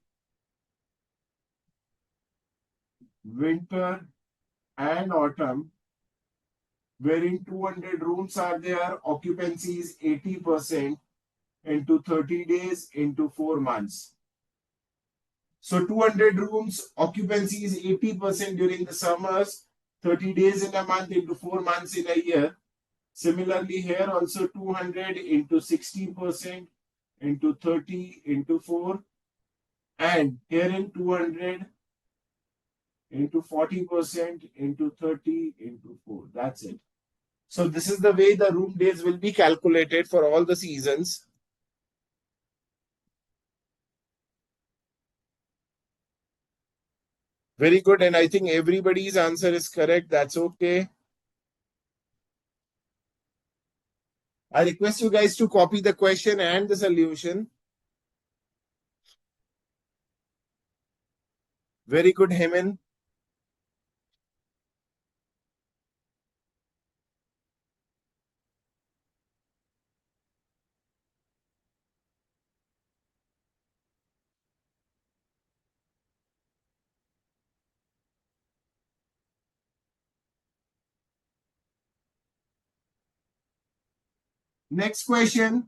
winter, and autumn, wherein 200 rooms are there, occupancy is 80% into 30 days into 4 months. So 200 rooms, occupancy is 80% during the summers, 30 days in a month into 4 months in a year. Similarly, here also 200 into 60% into 30 into 4. And here in 200 into 40% into 30 into 4. That's it. So this is the way the room days will be calculated for all the seasons. Very good. And I think everybody's answer is correct. That's okay. I request you guys to copy the question and the solution. Very good, Heman. Next question.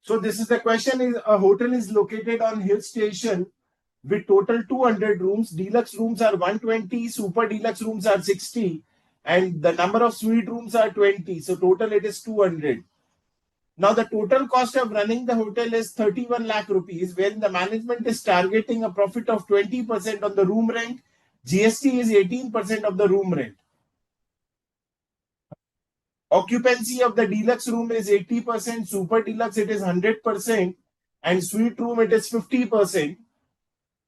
So this is the question: is a hotel is located on hill station with total 200 rooms. Deluxe rooms are 120, super deluxe rooms are 60, and the number of suite rooms are 20. So total it is 200. Now the total cost of running the hotel is 31 lakh rupees, wherein the management is targeting a profit of 20% on the room rent. GST is 18% of the room rent. Occupancy of the deluxe room is 80%, super deluxe it is 100%, and suite room it is 50%,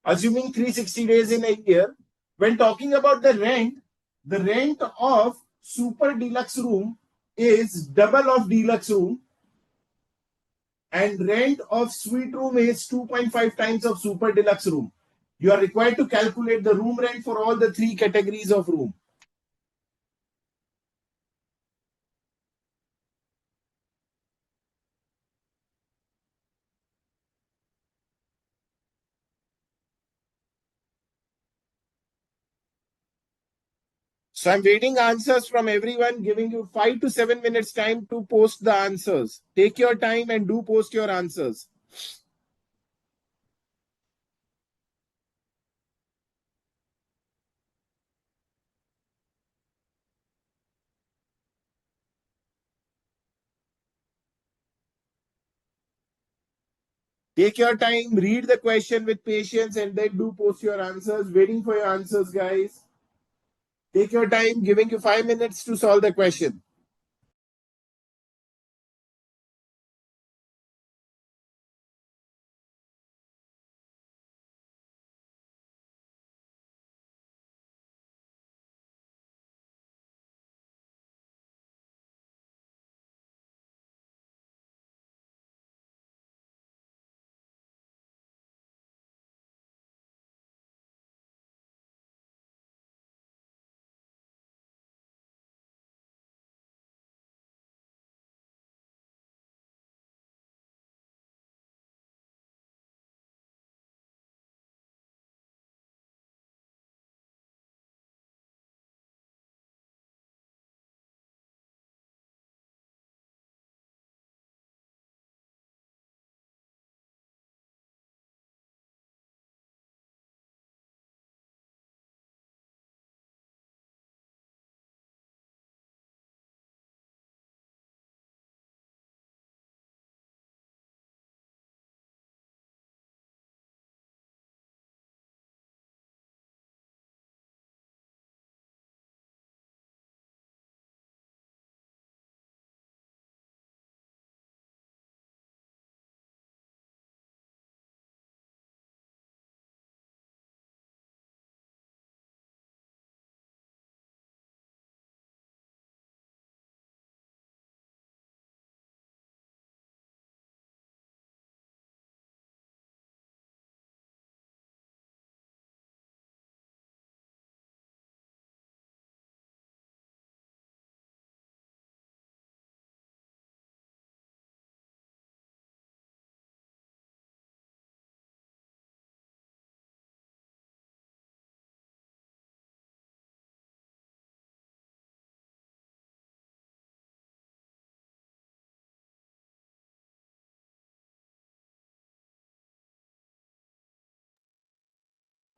assuming 360 days in a year. When talking about the rent of super deluxe room is double of deluxe room, and rent of suite room is 2.5 times of super deluxe room. You are required to calculate the room rent for all the three categories of room. So I'm waiting answers from everyone, giving you 5 to 7 minutes time to post the answers. Take your time and do post your answers. Take your time, read the question with patience, and then do post your answers. Waiting for your answers, guys. Take your time, giving you 5 minutes to solve the question.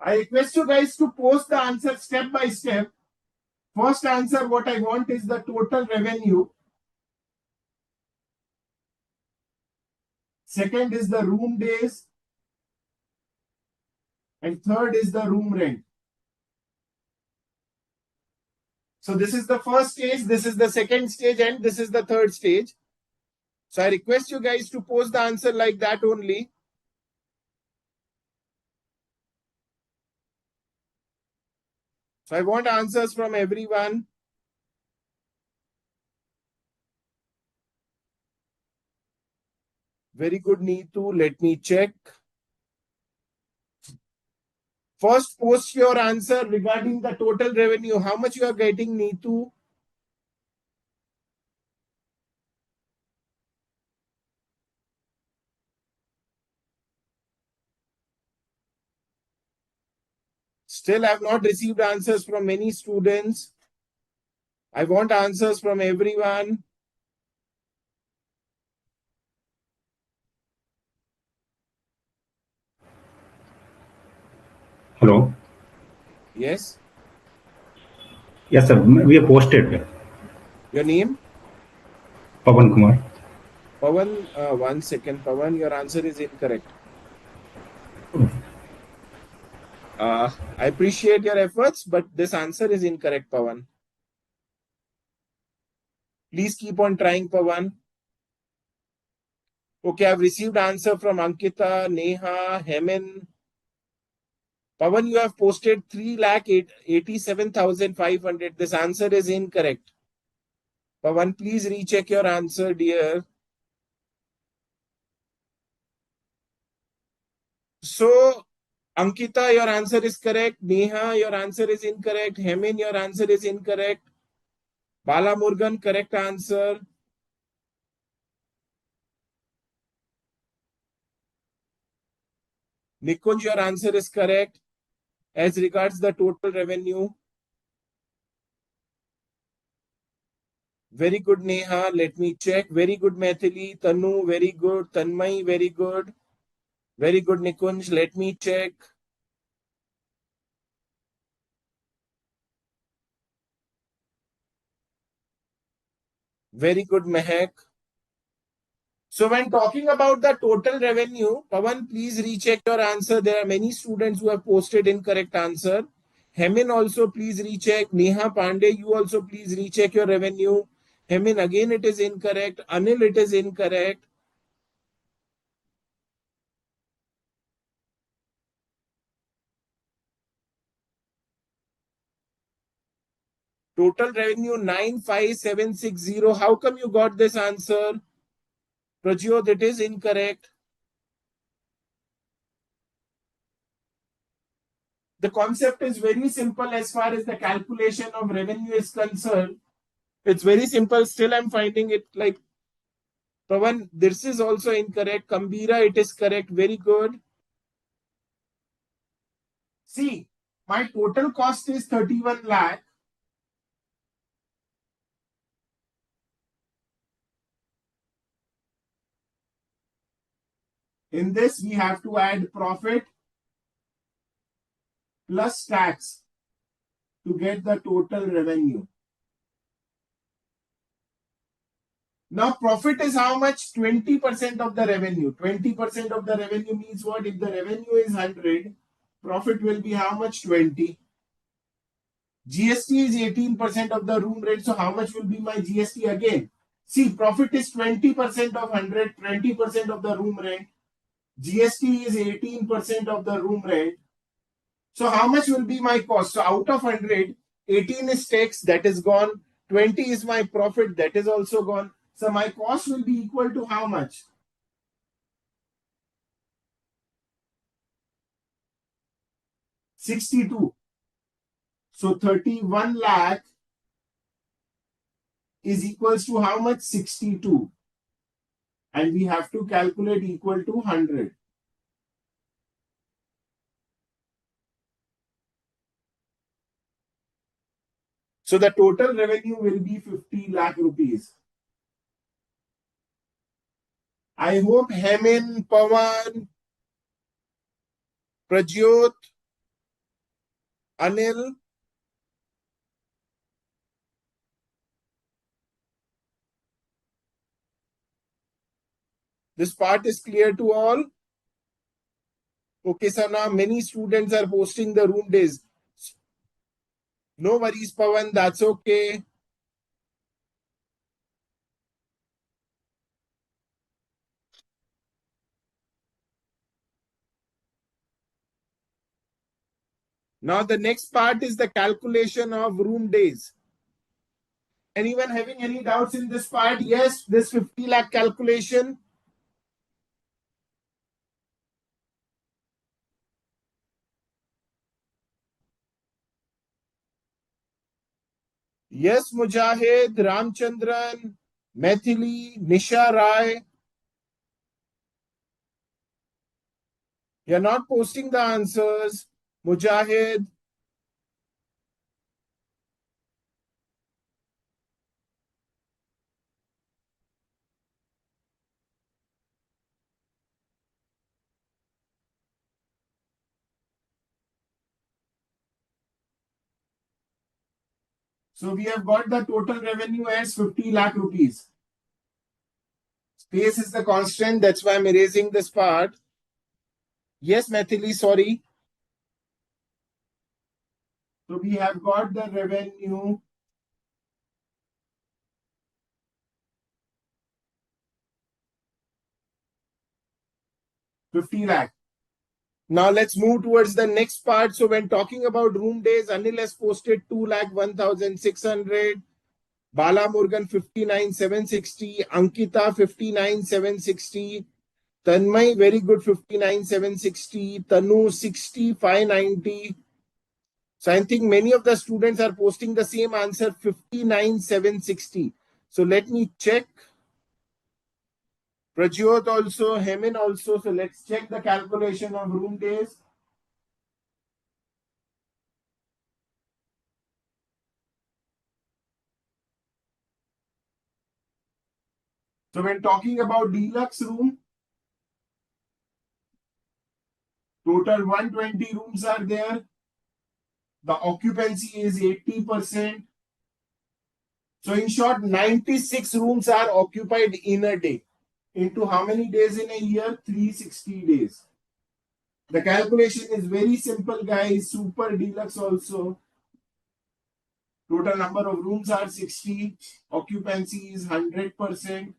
I request you guys to post the answer step by step. First answer, what I want is the total revenue. Second is the room days. And third is the room rent. So this is the first stage, this is the second stage, and this is the third stage. So I request you guys to post the answer like that only. So I want answers from everyone. Very good, Neetu. Let me check. First, post your answer regarding the total revenue. How much you are getting, Neetu? Still, I have not received answers from many students. I want answers from everyone. Hello. Yes. Yes, sir. We have posted Your name? Pawan Kumar. Pawan, 1 second. Pawan, your answer is incorrect. I appreciate your efforts, but this answer is incorrect, Pawan. Please keep on trying, Pawan. Okay, I've received answer from Ankita, Neha, Hemin. Pawan, you have posted 3,87,500. This answer is incorrect. Pawan, please recheck your answer, dear. So, Ankita, your answer is correct. Neha, your answer is incorrect. Hemin, your answer is incorrect. Bala Murugan, correct answer. Nikunj, your answer is correct. As regards the total revenue, very good, Neha. Let me check. Very good, Maithili. Tanu, very good. Tanmay, very good. Very good, Nikunj. Let me check. Very good, Mehak. So when talking about the total revenue, Pawan, please recheck your answer. There are many students who have posted incorrect answer. Hemin also please recheck. Neha Pandey, you also please recheck your revenue. Hemin, again it is incorrect. Anil, it is incorrect. Total revenue 95760. How come you got this answer? Prajyot, it is incorrect. The concept is very simple as far as the calculation of revenue is concerned. It's very simple. Still, I'm finding it like, Pawan, this is also incorrect. Kambira, it is correct. Very good. See, my total cost is 31 lakh. In this, we have to add profit plus tax to get the total revenue. Now, profit is how much? 20% of the revenue. 20% of the revenue means what? If the revenue is 100, profit will be how much? 20. GST is 18% of the room rate. So, how much will be my GST again? See, profit is 20% of 100, 20% of the room rent. GST is 18% of the room rent. So how much will be my cost? So out of 100, 18 is tax, that is gone. 20 is my profit, that is also gone. So my cost will be equal to how much? 62. So 31 lakh is equals to how much? 62. And we have to calculate equal to 100. So the total revenue will be 50 lakh rupees. I hope Hemin, Pawan, Prajyot, Anil, this part is clear to all. Okay, so now many students are posting the room days. No worries, Pawan, that's okay. Now the next part is the calculation of room days. Anyone having any doubts in this part? Yes, this 50 lakh calculation. Yes, Mujahid, Ramchandran, Maithili, Nisha Rai. You're not posting the answers. Mujahid. So we have got the total revenue as 50 lakh rupees. Space is the constant. That's why I'm erasing this part. Yes, Mathili, sorry. So we have got the revenue. ₹50 lakh. Now let's move towards the next part. So when talking about room days, Anil has posted 2,01,600. Bala Murugan 59,760. Ankita 59,760. Tanmay very good 59,760. Tanu 60,590. So I think many of the students are posting the same answer 59,760. So let me check. Prajyot also, Hemin also. So let's check the calculation of room days. So when talking about deluxe room, total 120 rooms are there. The occupancy is 80%. So in short, 96 rooms are occupied in a day. Into how many days in a year? 360 days. The calculation is very simple, guys. Super deluxe also. Total number of rooms are 60. Occupancy is 100%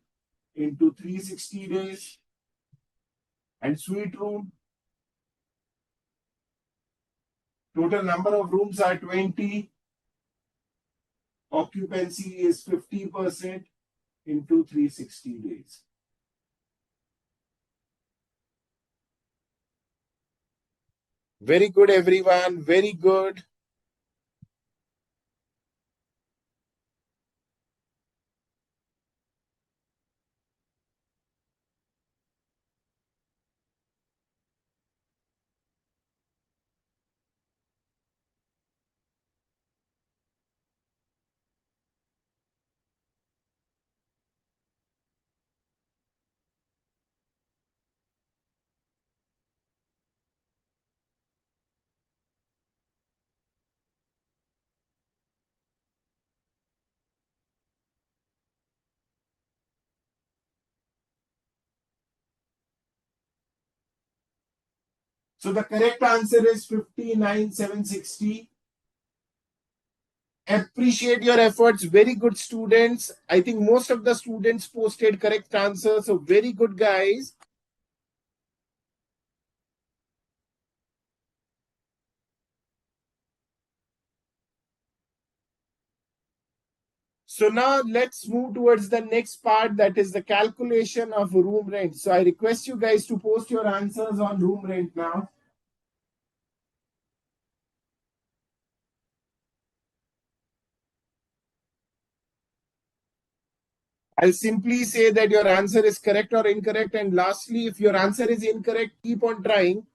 into 360 days. And suite room, total number of rooms are 20. Occupancy is 50% into 360 days. Very good, everyone. Very good. So the correct answer is 59,760. Appreciate your efforts. Very good students. I think most of the students posted correct answers. So very good, guys. So now let's move towards the next part, that is the calculation of room rent. So I request you guys to post your answers on room rent now. I'll simply say that your answer is correct or incorrect. And lastly, if your answer is incorrect, keep on trying.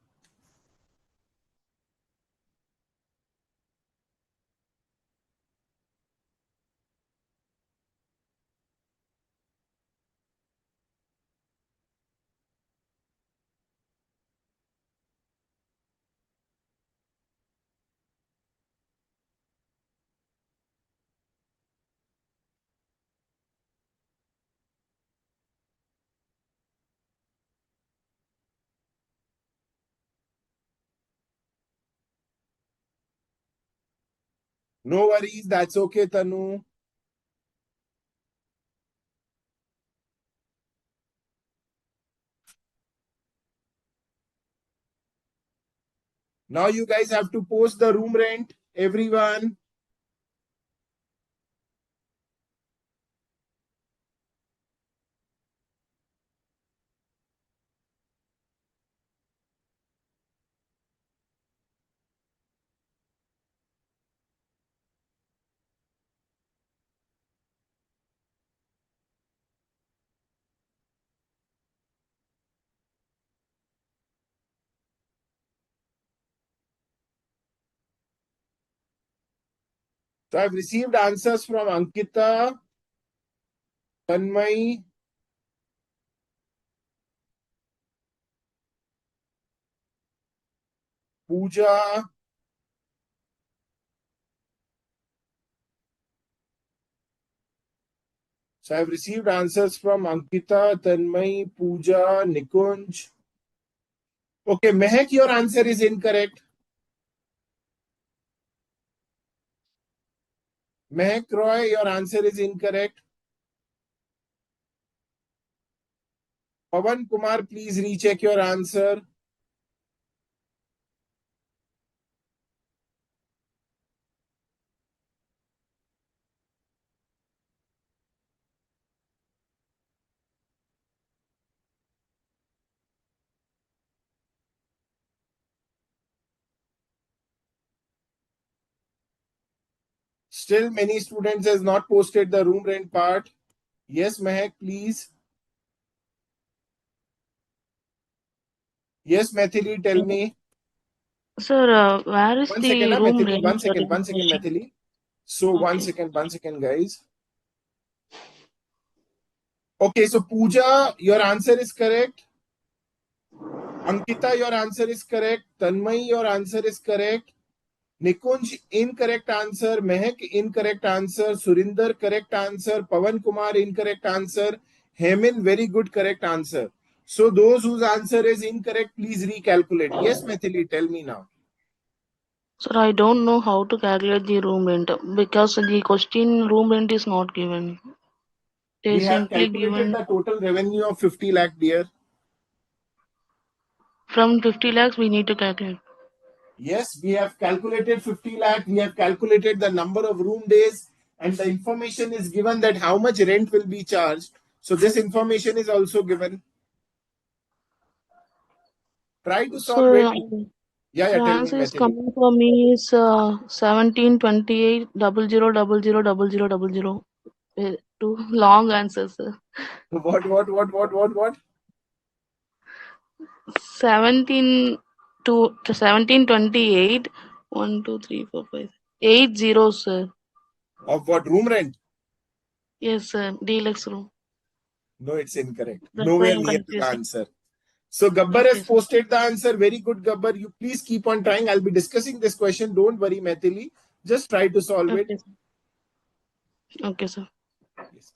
No worries. That's okay, Tanu. Now you guys have to post the room rent, everyone. So I've received answers from Ankita, Tanmay, Pooja, So I've received answers from Ankita, Tanmay, Pooja, Nikunj. Okay, Mehak, your answer is incorrect. Mehak Roy, your answer is incorrect. Pawan Kumar, please recheck your answer. Still, many students has not posted the room rent part. Yes, Mehak, please. Yes, Mathili, tell me. Sir, where is 1 second, the room Mathili. rent? 1 second, 1 second, Mathili. So, Okay. 1 second, guys. Okay, so Pooja, your answer is correct. Ankita, your answer is correct. Tanmay, your answer is correct. Nikunj, incorrect answer. Mehak, incorrect answer. Surinder, correct answer. Pawan Kumar, incorrect answer. Hemin, very good, correct answer. So those whose answer is incorrect, please recalculate. Yes, Mathili, tell me now. Sir, I don't know how to calculate the room rent because the question room rent is not given. They We have simply calculated given the total revenue of 50 lakh, dear. from 50 lakhs we need to calculate. Yes, we have calculated 50 lakh. We have calculated the number of room days, and the information is given that how much rent will be charged. So this information is also given. Try to solve it. So Yeah, the tell me, answer is Mathili. coming for me is 1728 000000. Too long answer, sir. What? 17 to 1728 1 2 3 4 5 8 zeros, sir. Of what? Room rent? Yes, sir. Deluxe room. No, it's incorrect. That's why Nowhere I'm near to the confused. answer. So Gabbar Okay, has sir. posted the answer. Very good, Gabbar. You please keep on trying. I'll be discussing this question. Don't worry, Mathili. Just try to solve it. Okay, sir. Okay, sir. Yes.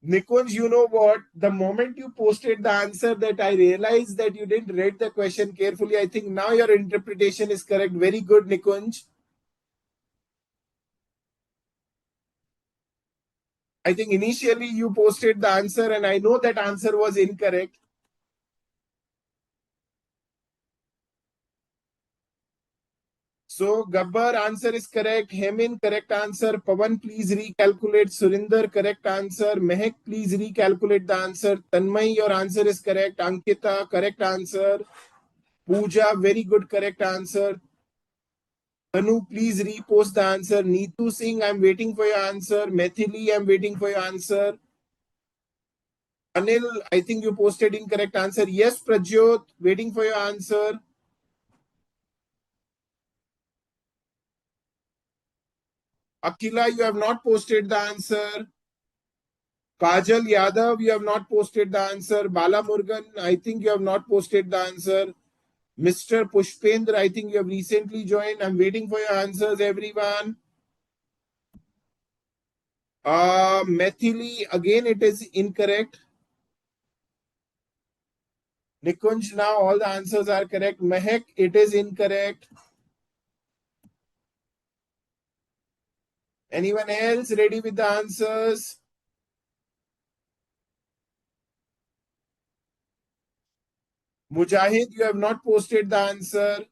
Nikunj, you know what? The moment you posted the answer, that I realized that you didn't read the question carefully. I think now your interpretation is correct. Very good, Nikunj. I think initially you posted the answer, and I know that answer was incorrect. So Gabbar, answer is correct. Hemin, correct answer. Pawan, please recalculate. Surinder, correct answer. Mehak, please recalculate the answer. Tanmay, your answer is correct. Ankita, correct answer. Pooja, very good, correct answer. Tanu, please repost the answer. Neetu Singh, I'm waiting for your answer. Methili, I'm waiting for your answer. Anil, I think you posted incorrect answer. Yes, Prajyot, waiting for your answer. Akila, you have not posted the answer. Kajal Yadav, you have not posted the answer. Bala Murugan, I think you have not posted the answer. Mr. Pushpendra, I think you have recently joined. I'm waiting for your answers, everyone. Methili, again it is incorrect. Nikunj, now all the answers are correct. Mehak, it is incorrect. Anyone else ready with the answers? Mujahid, you have not posted the answer.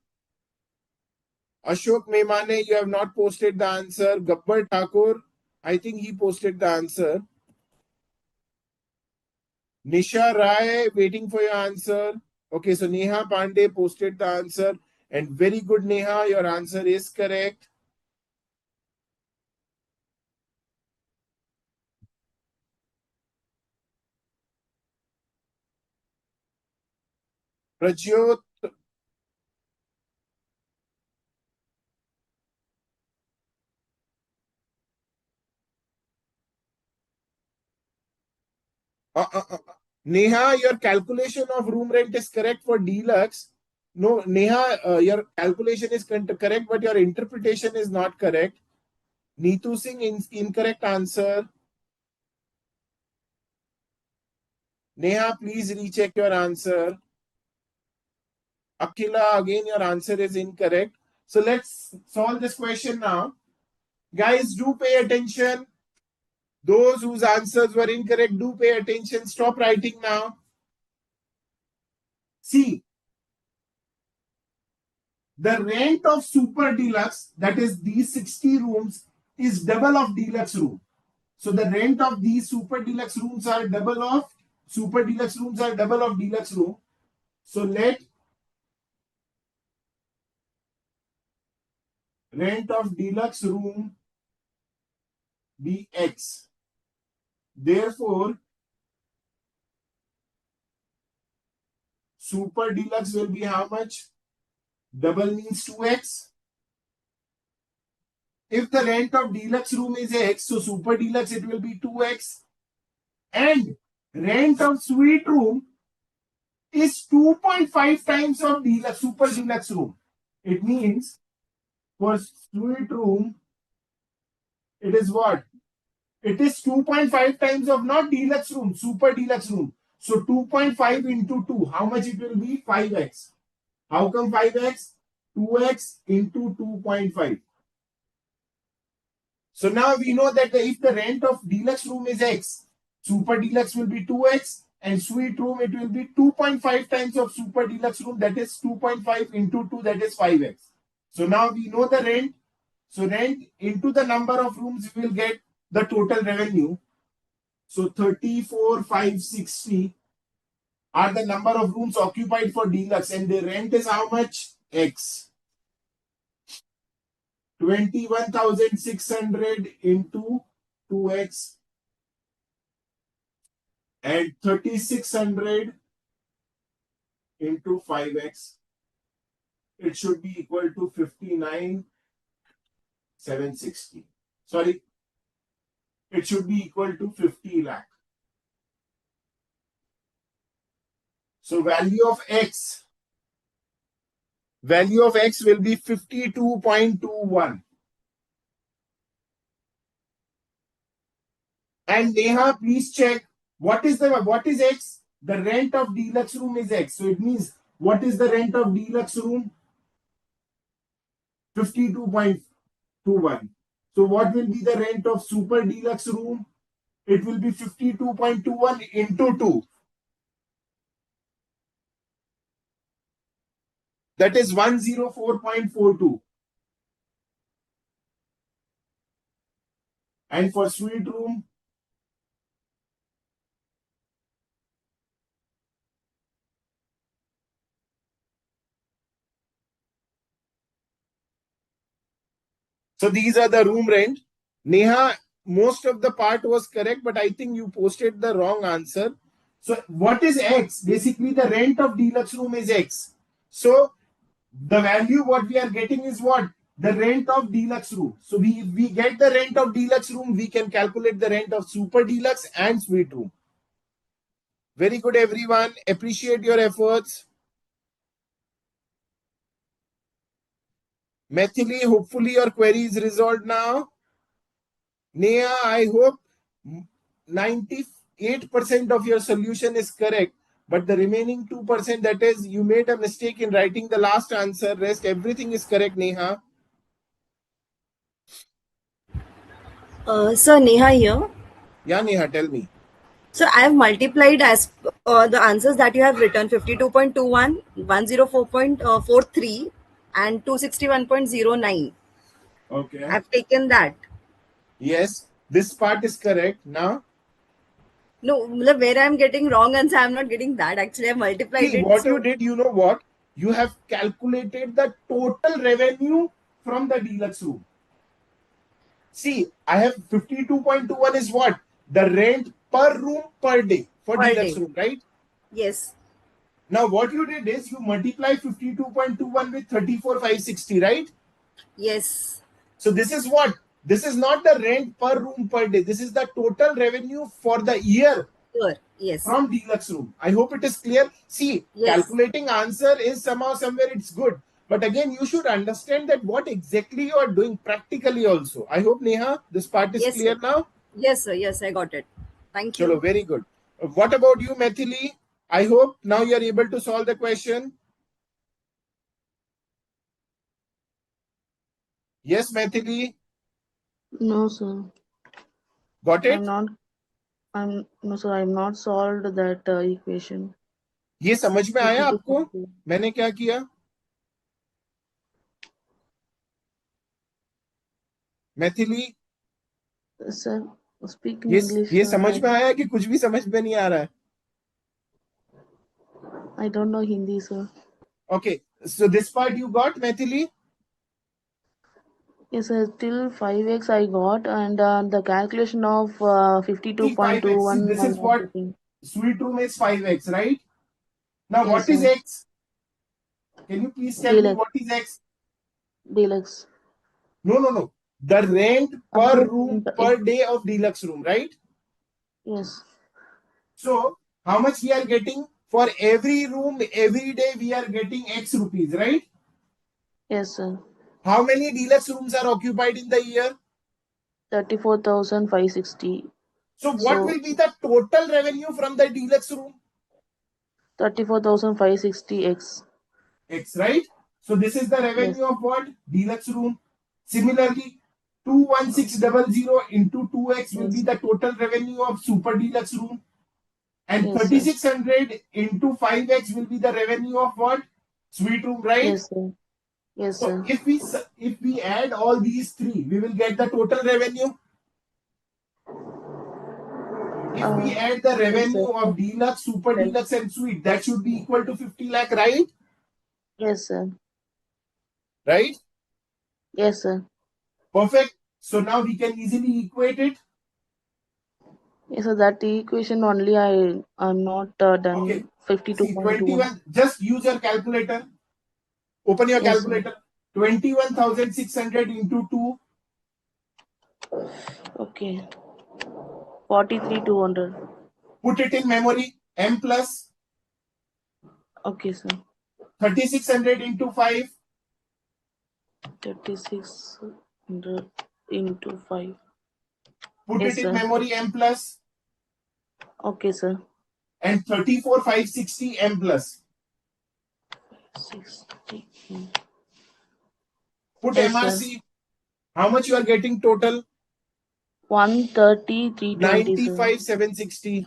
Ashok Memane, you have not posted the answer. Gabbar Thakur, I think he posted the answer. Nisha Rai, waiting for your answer. Okay, so Neha Pandey posted the answer. And very good, Neha, your answer is correct. Prajyot, Neha, your calculation of room rent is correct for deluxe. No, Neha, your calculation is correct, but your interpretation is not correct. Neetu Singh, incorrect answer. Neha, please recheck your answer. Akila, again, your answer is incorrect. So let's solve this question now. Guys, do pay attention. Those whose answers were incorrect, do pay attention. Stop writing now. See, the rent of super deluxe, that is these 60 rooms, is double of deluxe room. So the rent of these super deluxe rooms are double of deluxe room. So let rent of deluxe room be X. Therefore, super deluxe will be how much? Double means 2X. If the rent of deluxe room is X, so super deluxe it will be 2X. And rent of suite room is 2.5 times of deluxe, super deluxe room. It means for suite room, it is what? It is 2.5 times of not deluxe room, super deluxe room. So 2.5 into 2, how much it will be? 5X. How come 5X? 2X into 2.5. So now we know that if the rent of deluxe room is X, super deluxe will be 2X, and suite room it will be 2.5 times of super deluxe room, that is 2.5 into 2, that is 5X. So now we know the rent. So rent into the number of rooms we will get the total revenue. So 34,560 are the number of rooms occupied for deluxe, and the rent is how much? X. 21,600 into 2X and 3,600 into 5X. It should be equal to 59,760. Sorry, it should be equal to 50 lakh. So value of X will be 52.21. And Neha, please check what is X? The rent of deluxe room is X. So it means what is the rent of deluxe room? 52.21. So what will be the rent of super deluxe room? It will be 52.21 into 2. That is 104.42. And for suite room, so these are the room rent. Neha, most of the part was correct, but I think you posted the wrong answer. So what is X? Basically, the rent of deluxe room is X. So the value what we are getting is what? The rent of deluxe room. So we get the rent of deluxe room, we can calculate the rent of super deluxe and suite room. Very good, everyone. Appreciate your efforts. Methili, hopefully your query is resolved now. Neha, I hope 98% of your solution is correct, but the remaining 2%, that is, you made a mistake in writing the last answer. Rest, everything is correct, Neha. Sir, Neha here. Yeah, Neha, tell me. So I have multiplied as the answers that you have written 52.21, 104.43, and 261.09. Okay. I've taken that. Yes, this part is correct. Now, no, where I'm getting wrong answer, I'm not getting that. Actually, I've multiplied it. What you did, you know what? You have calculated the total revenue from the deluxe room. See, I have 52.21 is what? The rent per room per day for deluxe room, right? Yes. Now, what you did is you multiply 52.21 with 34,560, right? Yes. So this is what? This is not the rent per room per day. This is the total revenue for the year. Sure. Yes. From deluxe room. I hope it is clear. See, calculating answer is somehow somewhere it's good. But again, you should understand that what exactly you are doing practically also. I hope, Neha, this part is clear now. Yes, sir. Yes, I got it. Thank you. Chalo, very good. What about you, Maithili? I hope now you are able to solve the question. Yes, Maithili? No, sir. Got it? No, sir. I'm not solved that equation. ये समझ में आया आपको 52.2. मैंने क्या किया? Maithili, Sir, speak in English. ये समझ में आया कि कुछ भी समझ में नहीं आ रहा है? I don't know Hindi, sir. Okay, so this part you got, Maithili? Yes, sir. Till 5x I got, and the calculation of See, 52.21 5x. See, this I'm is not what getting. sweet room is 5x, right? Now, Yes, what is sir. x? Can you please tell me what is x? Deluxe. No. The rent per room per It, day of deluxe room, right? yes. So, how much we are getting? For every room, every day we are getting X rupees, right? Yes, sir. How many deluxe rooms are occupied in the year? 34,560. So, what will be the total revenue from the deluxe room? 34,560 X. X, right? So, this is the revenue of what? Deluxe room. Similarly, 21600 into 2x will be the total revenue of super deluxe room. And 3600 into 5x will be the revenue of what? Suite room, right? Yes, sir. Yes, So sir. if we add all these three, we will get the total revenue. If we add the revenue of deluxe, super deluxe, and suite, that should be equal to 50 lakh, right? Yes, sir. Right? Yes, sir. Perfect. So now we can easily equate it. Yes, so that equation only I'm not done. Okay. 52.21. See, 21. Just use your calculator. Open your Yes, calculator. 21,600 into 2. Okay. 43,200. Put it in memory. M plus. Okay, sir. 3,600 into 5. 3,600 into 5. Put Yes, it in sir. memory. M plus. Okay, sir. And 34,560 M plus. 60. Put Yes, MRC. sir. How much you are getting total? 130,320, sir. 95,760.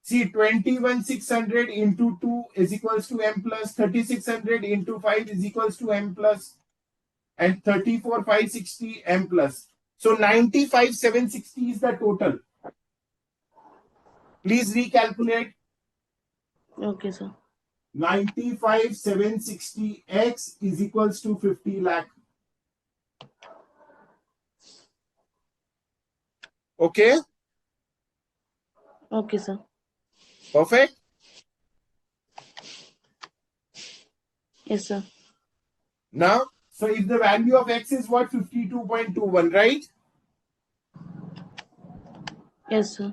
See, 21,600 into 2 is equals to M plus. 3,600 into 5 is equals to M plus. And 34,560 M plus. So 95,760 is the total. Please recalculate. Okay, sir. 95,760x is equals to 50 lakh. Okay? Okay, sir. Perfect? Yes, sir. Now, so if the value of x is what? 52.21, right? Yes, sir.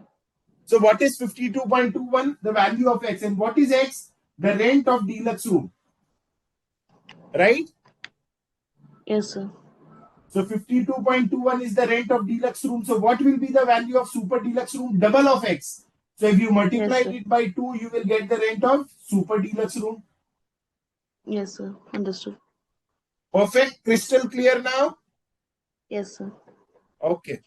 So what is 52.21? The value of x. And what is x? The rent of deluxe room. Right? Yes, sir. So 52.21 is the rent of deluxe room. So what will be the value of super deluxe room? Double of x. So if you multiply it by 2, you will get the rent of super deluxe room. Yes, sir. Understood. Perfect. Crystal clear now? Yes, sir. Okay.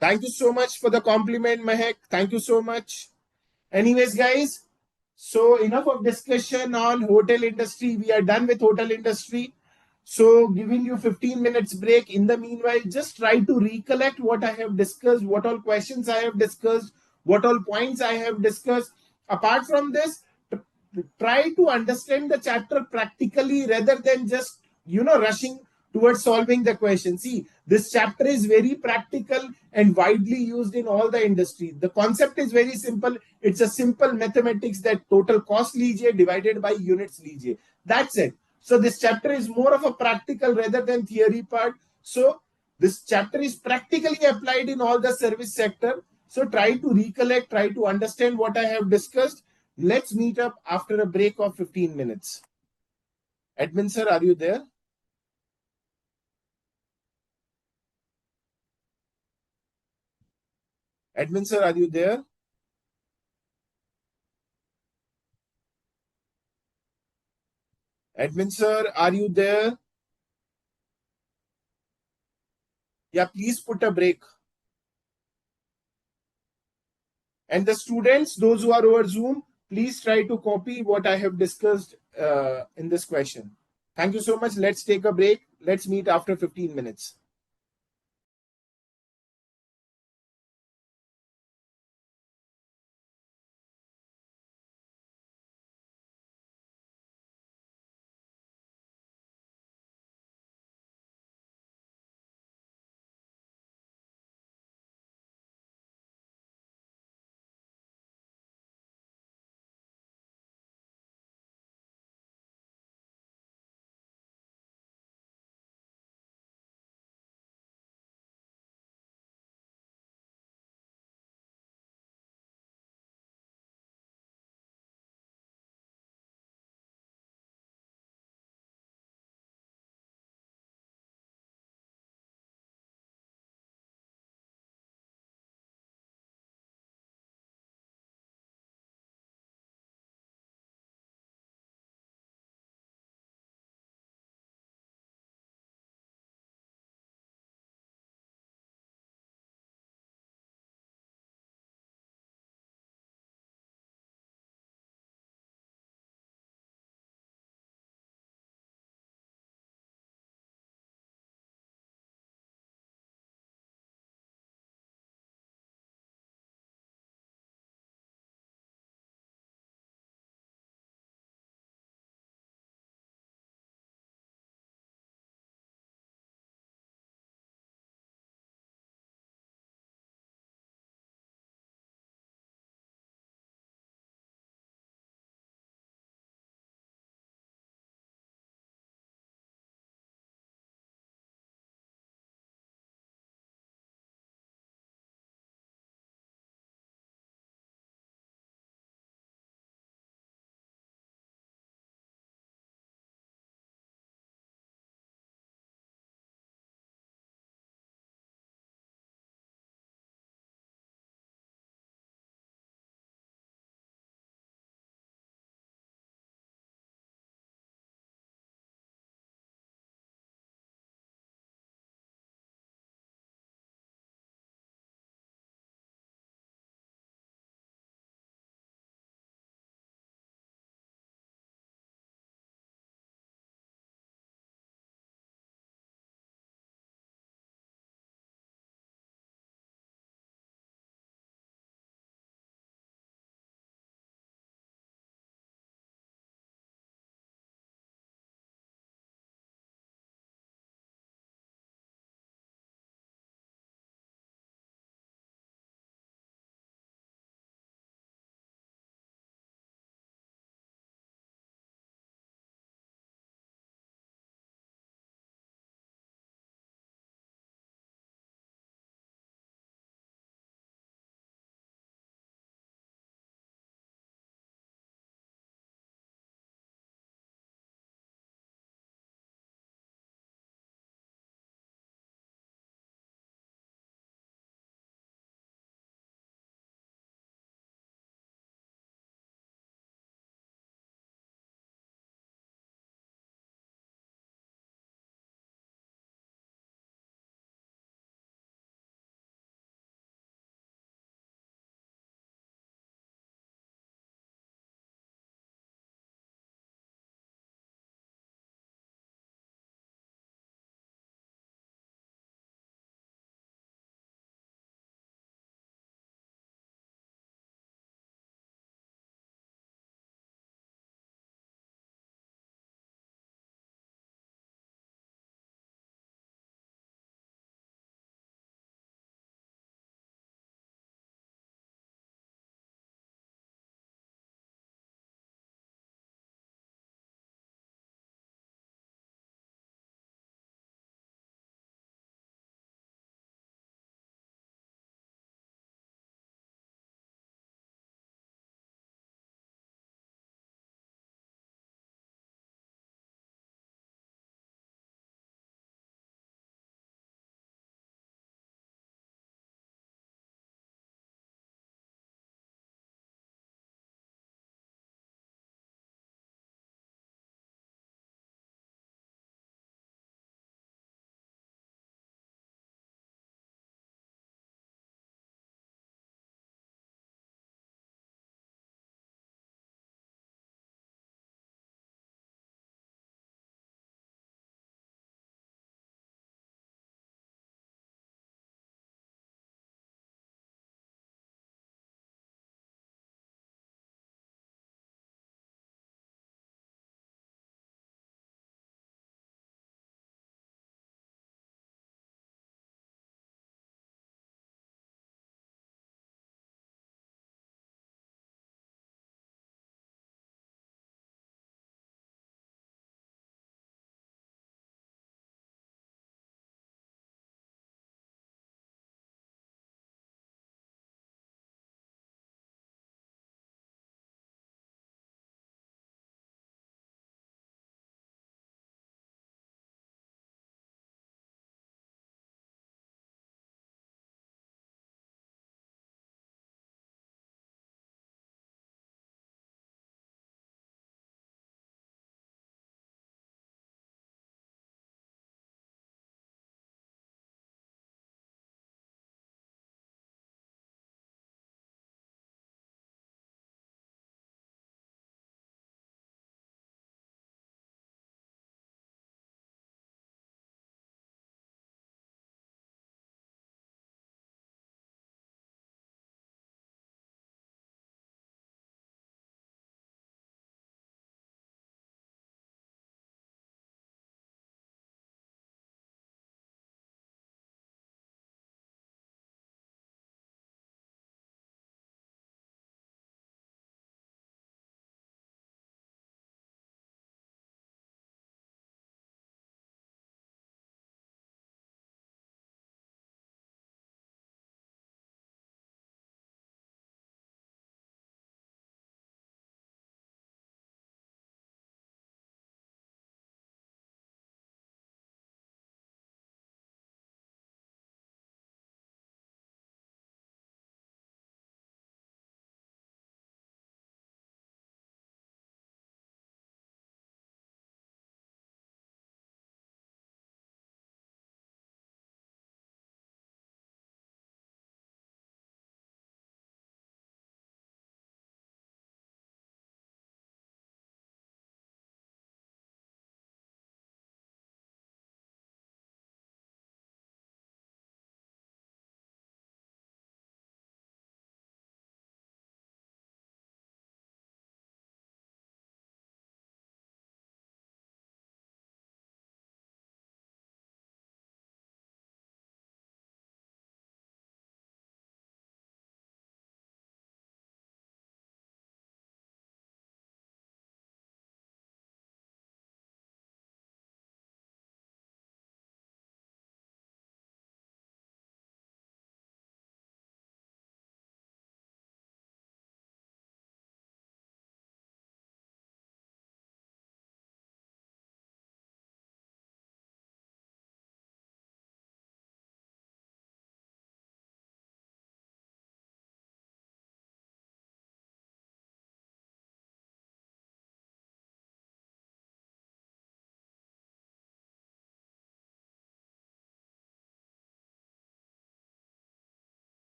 Thank you so much for the compliment, Mahek. Thank you so much. Anyways, guys, so enough of discussion on hotel industry. We are done with hotel industry. So giving you 15 minutes break. In the meanwhile, just try to recollect what I have discussed, what all questions I have discussed, what all points I have discussed. Apart from this, try to understand the chapter practically rather than just, rushing towards solving the question. See, this chapter is very practical and widely used in all the industry. The concept is very simple. It's a simple mathematics that total cost लीजिए divided by units लीजिए. That's it. So this chapter is more of a practical rather than theory part. So this chapter is practically applied in all the service sector. So try to recollect, try to understand what I have discussed. Let's meet up after a break of 15 minutes. Admin sir, are you there? Admin sir, are you there? Admin sir, are you there? Yeah, please put a break. And the students, those who are over Zoom, please try to copy what I have discussed in this question. Thank you so much. Let's take a break. Let's meet after 15 minutes.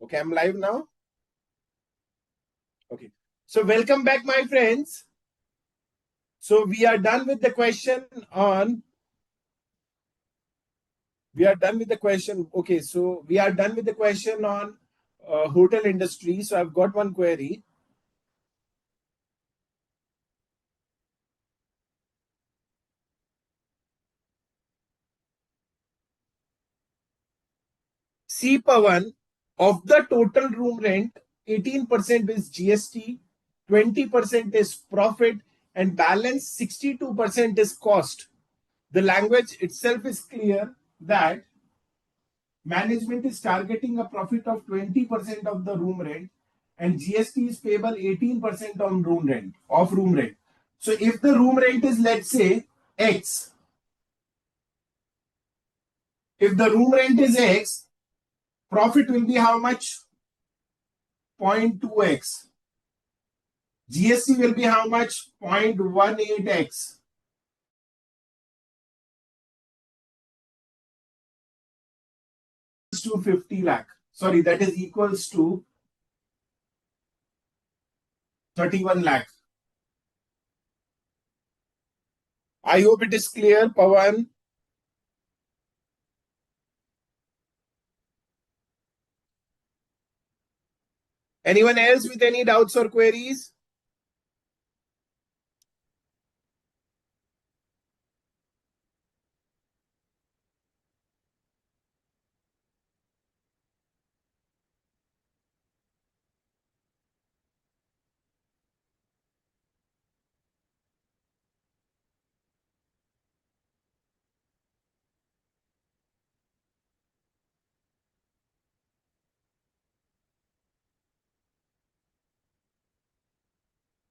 Okay, I'm live now. Okay. So welcome back, my friends. So we are done with the question on. Okay, so we are done with the question on hotel industry. So I've got one query. See, Pawan, of the total room rent, 18% is GST, 20% is profit, and balance 62% is cost. The language itself is clear that management is targeting a profit of 20% of the room rent and GST is payable 18% on room rent. So if the room rent is, let's say, X, if the room rent is X, profit will be how much? 0.2x. GST will be how much? 0.18x. To 50 lakh. Sorry, that is equals to 31 lakh. I hope it is clear, Pawan. Anyone else with any doubts or queries?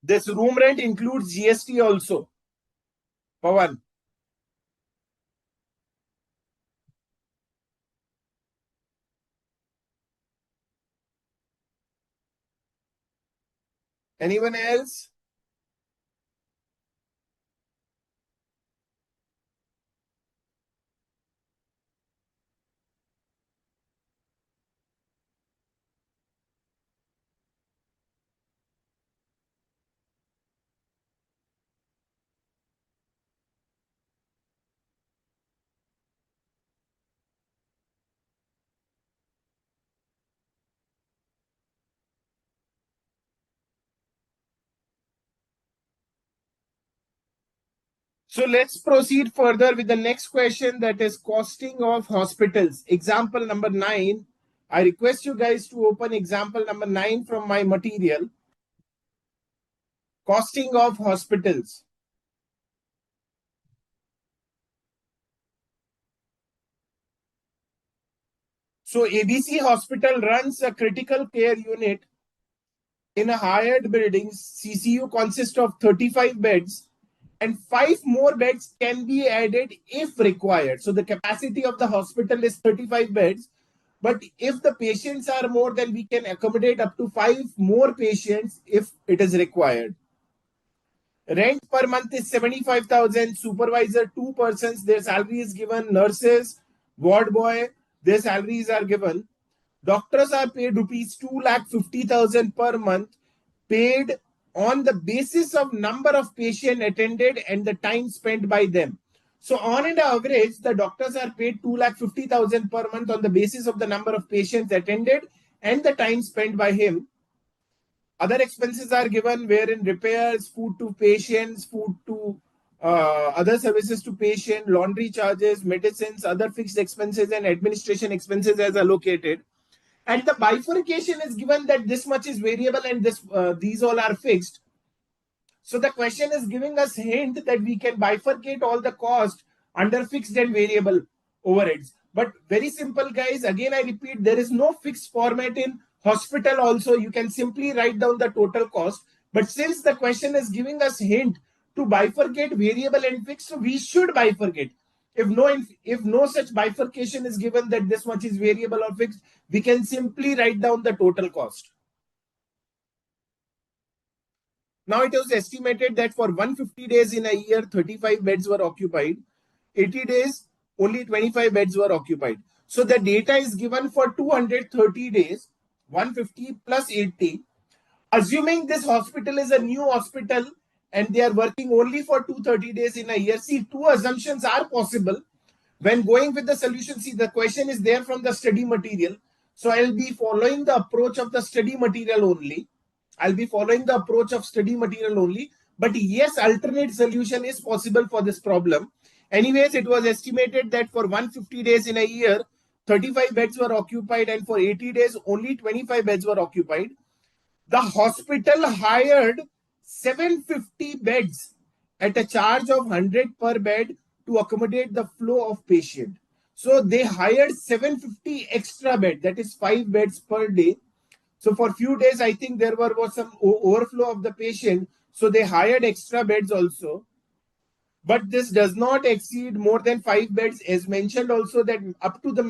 This room rent includes GST also. Pawan. Anyone else? So let's proceed further with the next question, that is costing of hospitals. Example number 9. I request you guys to open example number 9 from my material. Costing of hospitals. So ABC Hospital runs a critical care unit in a hired building. CCU consists of 35 beds and 5 more beds can be added if required. So the capacity of the hospital is 35 beds. But if the patients are more, then we can accommodate up to 5 more patients if it is required. Rent per month is 75,000. Supervisor, 2 persons, their salary is given. Nurses, ward boy, their salaries are given. Doctors are paid rupees 2,50,000 per month, paid on the basis of number of patients attended and the time spent by them. So on an average, the doctors are paid 2,50,000 per month on the basis of the number of patients attended and the time spent by him. Other expenses are given wherein repairs, food to patients, food to other services to patient, laundry charges, medicines, other fixed expenses and administration expenses as allocated. And the bifurcation is given that this much is variable and these all are fixed. So the question is giving us hint that we can bifurcate all the cost under fixed and variable overheads. But very simple, guys. Again, I repeat, there is no fixed format in hospital also. You can simply write down the total cost. But since the question is giving us hint to bifurcate variable and fixed, so we should bifurcate. If no such bifurcation is given that this much is variable or fixed, we can simply write down the total cost. Now it was estimated that for 150 days in a year, 35 beds were occupied. 80 days, only 25 beds were occupied. So the data is given for 230 days. 150 plus 80. Assuming this hospital is a new hospital and they are working only for 230 days in a year. See, two assumptions are possible when going with the solution. See, the question is there from the study material. So I'll be following the approach of the study material only. But yes, alternate solution is possible for this problem. Anyways, it was estimated that for 150 days in a year, 35 beds were occupied, and for 80 days, only 25 beds were occupied. The hospital hired 750 beds at a charge of 100 per bed to accommodate the flow of patient. So they hired 750 extra bed, that is 5 beds per day. So for few days, I think there was some overflow of the patient. So they hired extra beds also. But this does not exceed more than 5 beds, as mentioned also that up to the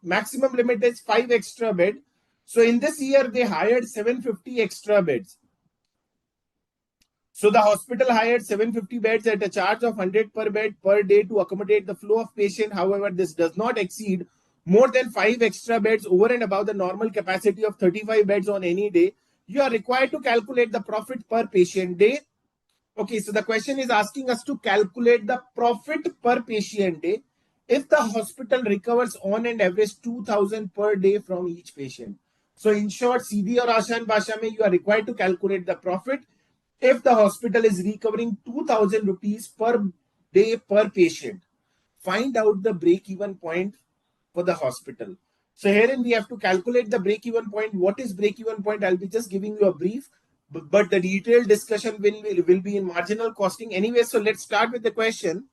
maximum limit is 5 extra bed. So in this year, they hired 750 extra beds. So the hospital hired 750 beds at a charge of 100 per bed per day to accommodate the flow of patient. However, this does not exceed more than 5 extra beds over and above the normal capacity of 35 beds on any day. You are required to calculate the profit per patient day. Okay, so the question is asking us to calculate the profit per patient day if the hospital recovers on an average 2,000 per day from each patient. So in short, सीधी और आसान भाषा में you are required to calculate the profit if the hospital is recovering 2,000 rupees per day per patient. Find out the break-even point for the hospital. So herein we have to calculate the break-even point. What is break-even point? I'll be just giving you a brief, but the detailed discussion will be in marginal costing anyway. So let's start with the question.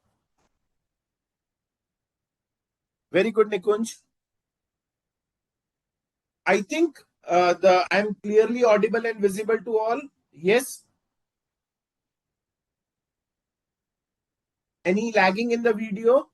Very good, Nikunj. I think I'm clearly audible and visible to all. Yes. Any lagging in the video?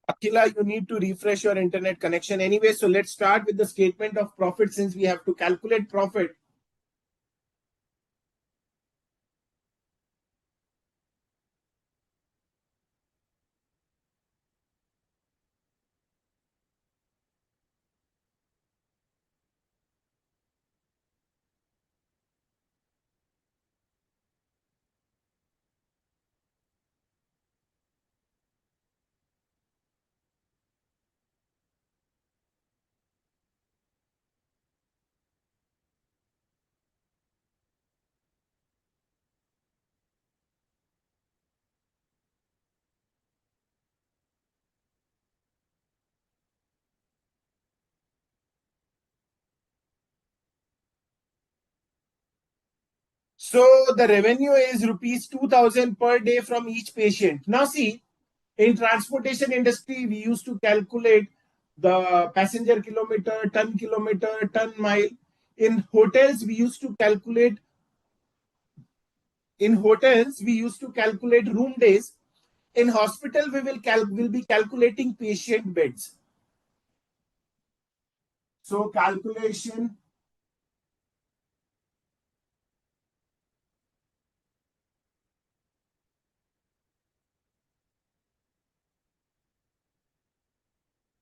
Akila, you need to refresh your internet connection anyway. So let's start with the statement of profit since we have to calculate profit. So the revenue is rupees 2,000 per day from each patient. Now see, in transportation industry, we used to calculate the passenger kilometer, ton mile. In hotels, we used to calculate room days. In hospital, we will be calculating patient beds. So calculation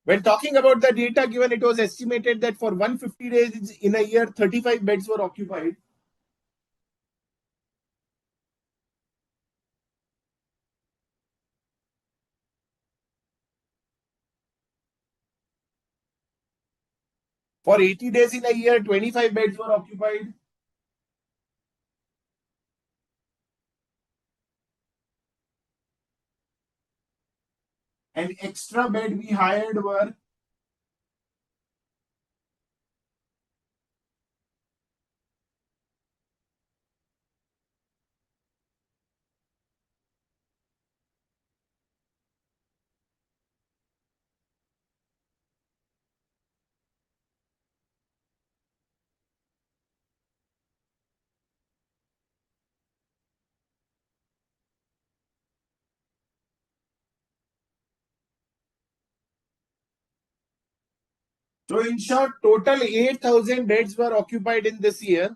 when talking about the data given, it was estimated that for 150 days in a year, 35 beds were occupied. For 80 days in a year, 25 beds were occupied. And extra bed we hired were so in short, total 8,000 beds were occupied in this year.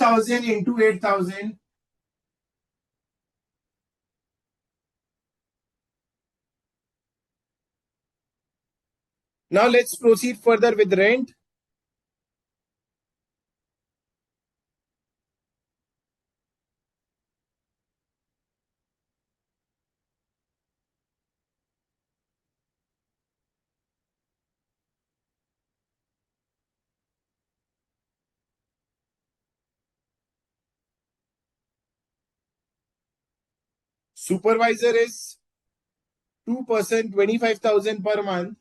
2,000 into 8,000. Now let's proceed further with rent. Supervisor is 2%, 25,000 per month.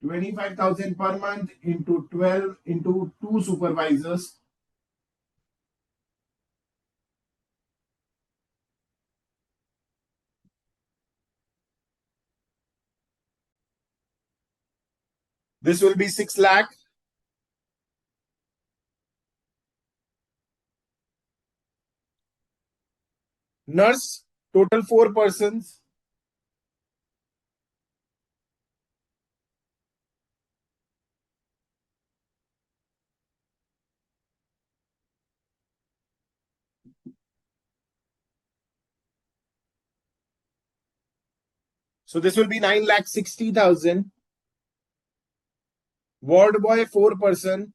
$25,000 per month into 12 into 2 supervisors. This will be 6 lakh. Nurse, total 4 persons. So this will be 9,60,000. Ward boy, 4 person.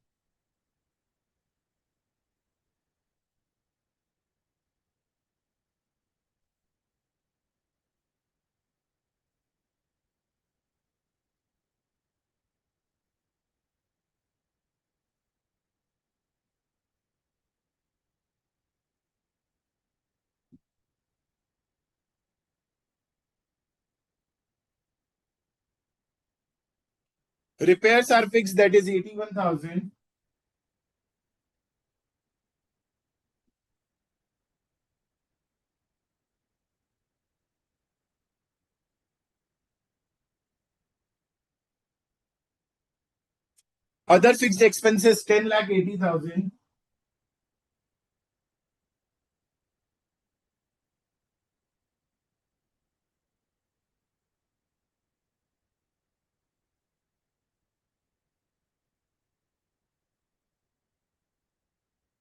Repairs are fixed, that is 81,000. Other fixed expenses, 10,80,000.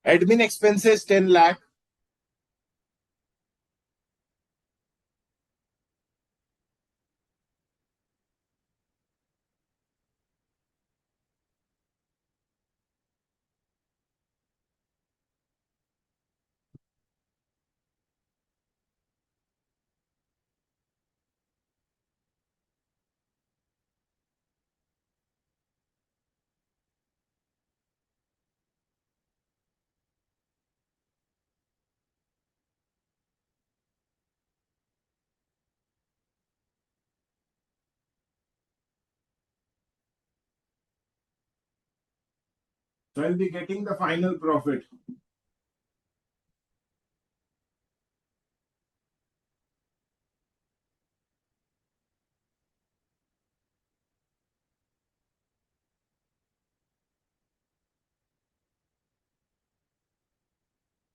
Admin expenses, 10 lakh. So I'll be getting the final profit.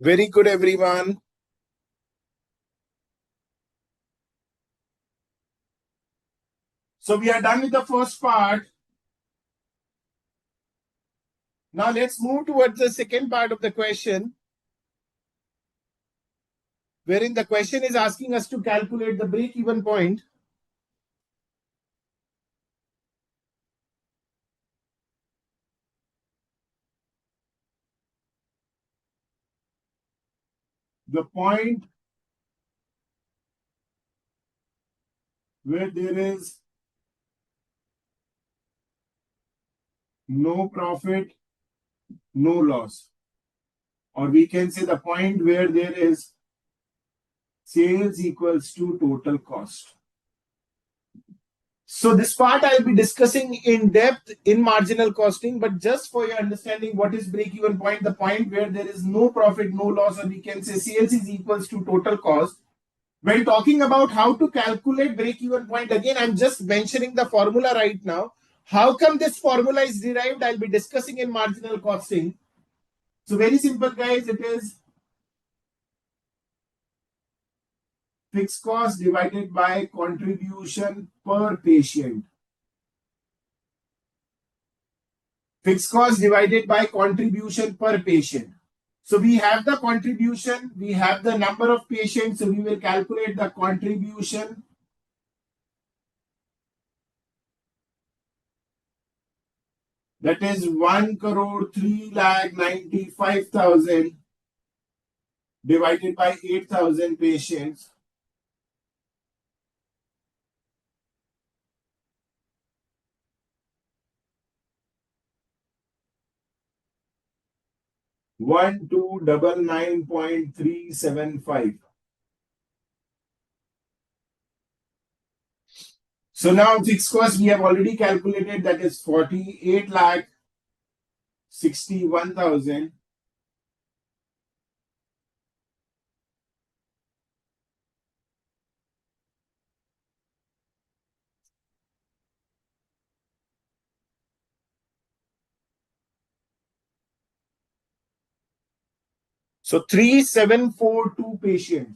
Very good, everyone. So we are done with the first part. Now let's move towards the second part of the question, wherein the question is asking us to calculate the break-even point. The point where there is no profit, no loss. Or we can say the point where there is sales equals to total cost. So this part I'll be discussing in depth in marginal costing, but just for your understanding, what is break-even point? The point where there is no profit, no loss, or we can say sales is equals to total cost. When talking about how to calculate break-even point, again, I'm just mentioning the formula right now. How come this formula is derived? I'll be discussing in marginal costing. So very simple, guys. It is fixed cost divided by contribution per patient. Fixed cost divided by contribution per patient. So we have the contribution, we have the number of patients, so we will calculate the contribution. That is 1,395,000 divided by 8,000 patients. One two double 9.375. So now fixed cost we have already calculated, that is 48,61,000. So 3,742 patients.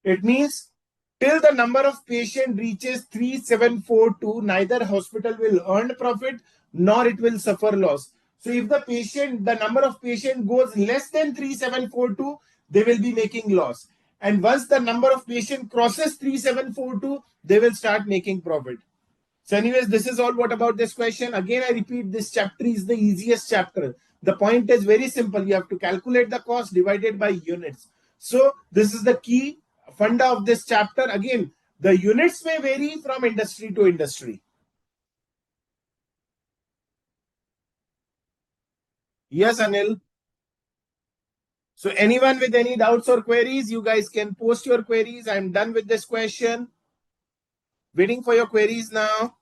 It means till the number of patient reaches 3,742, neither hospital will earn profit nor it will suffer loss. So if the number of patient goes less than 3,742, they will be making loss. And once the number of patient crosses 3,742, they will start making profit. So anyways, this is all what about this question. Again, I repeat, this chapter is the easiest chapter. The point is very simple. You have to calculate the cost divided by units. So this is the key funda of this chapter. Again, the units may vary from industry to industry. Yes, Anil. So anyone with any doubts or queries, you guys can post your queries. I'm done with this question. Waiting for your queries now.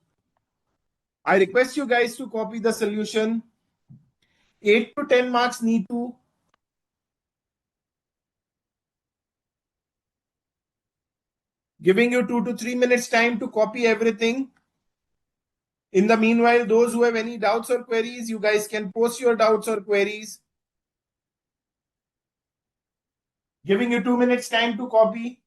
I request you guys to copy the solution. 8 to 10 marks need to. Giving you 2 to 3 minutes time to copy everything. In the meanwhile, those who have any doubts or queries, you guys can post your doubts or queries. Giving you 2 minutes time to copy.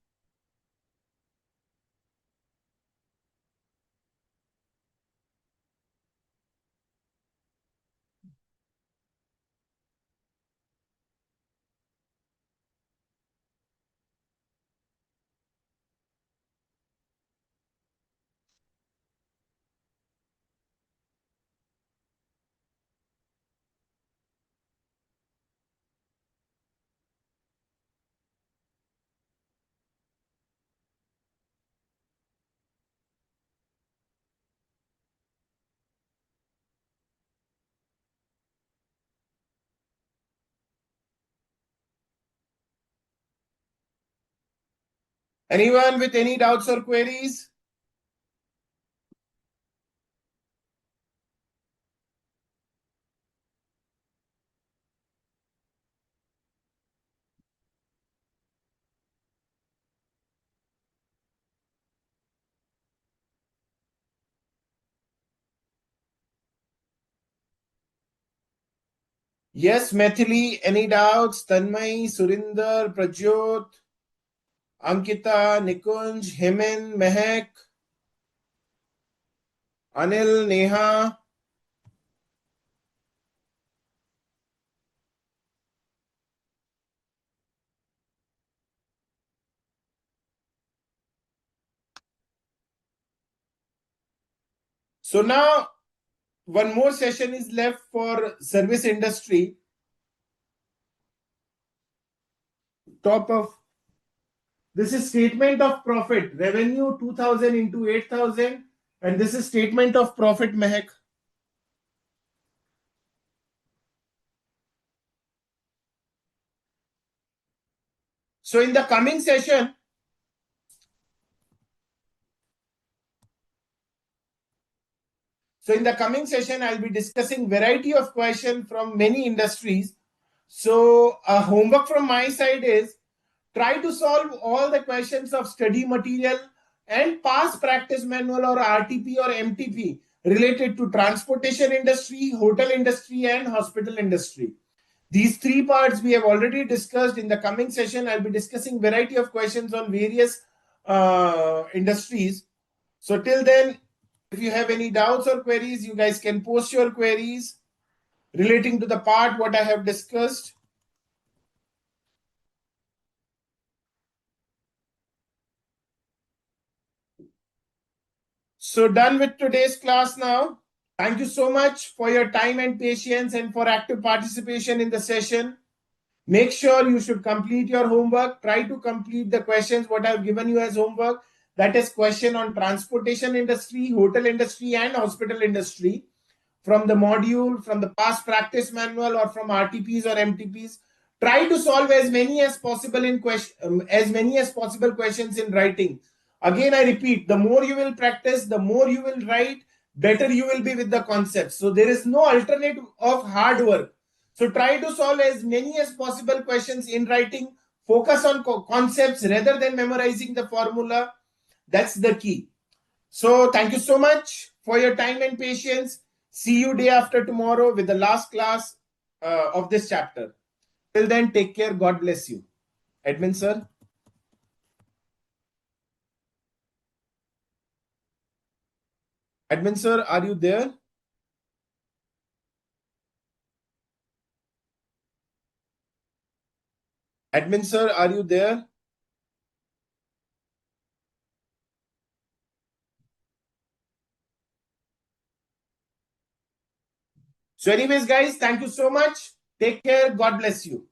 Anyone with any doubts or queries? Yes, Methili, any doubts? Tanmay, Surinder, Prajot, Ankita, Nikunj, Hemen, Mehak, Anil, Neha. So now one more session is left for service industry. Top of this is statement of profit. Revenue 2,000 into 8,000. And this is statement of profit, Mehak. So in the coming session, I'll be discussing variety of questions from many industries. So homework from my side is try to solve all the questions of study material and past practice manual or RTP or MTP related to transportation industry, hotel industry, and hospital industry. These three parts we have already discussed. In the coming session, I'll be discussing variety of questions on various industries. So till then, if you have any doubts or queries, you guys can post your queries relating to the part what I have discussed. So done with today's class now. Thank you so much for your time and patience and for active participation in the session. Make sure you should complete your homework. Try to complete the questions what I've given you as homework. That is question on transportation industry, hotel industry, and hospital industry from the module, from the past practice manual, or from RTPs or MTPs. Try to solve as many as possible in questions in writing. Again, I repeat, the more you will practice, the more you will write, better you will be with the concepts. So there is no alternative of hard work. So try to solve as many as possible questions in writing. Focus on concepts rather than memorizing the formula. That's the key. So thank you so much for your time and patience. See you day after tomorrow with the last class of this chapter. Till then, take care. God bless you. Admin sir. Admin sir, are you there? Admin sir, are you there? So anyways, guys, thank you so much. Take care. God bless you.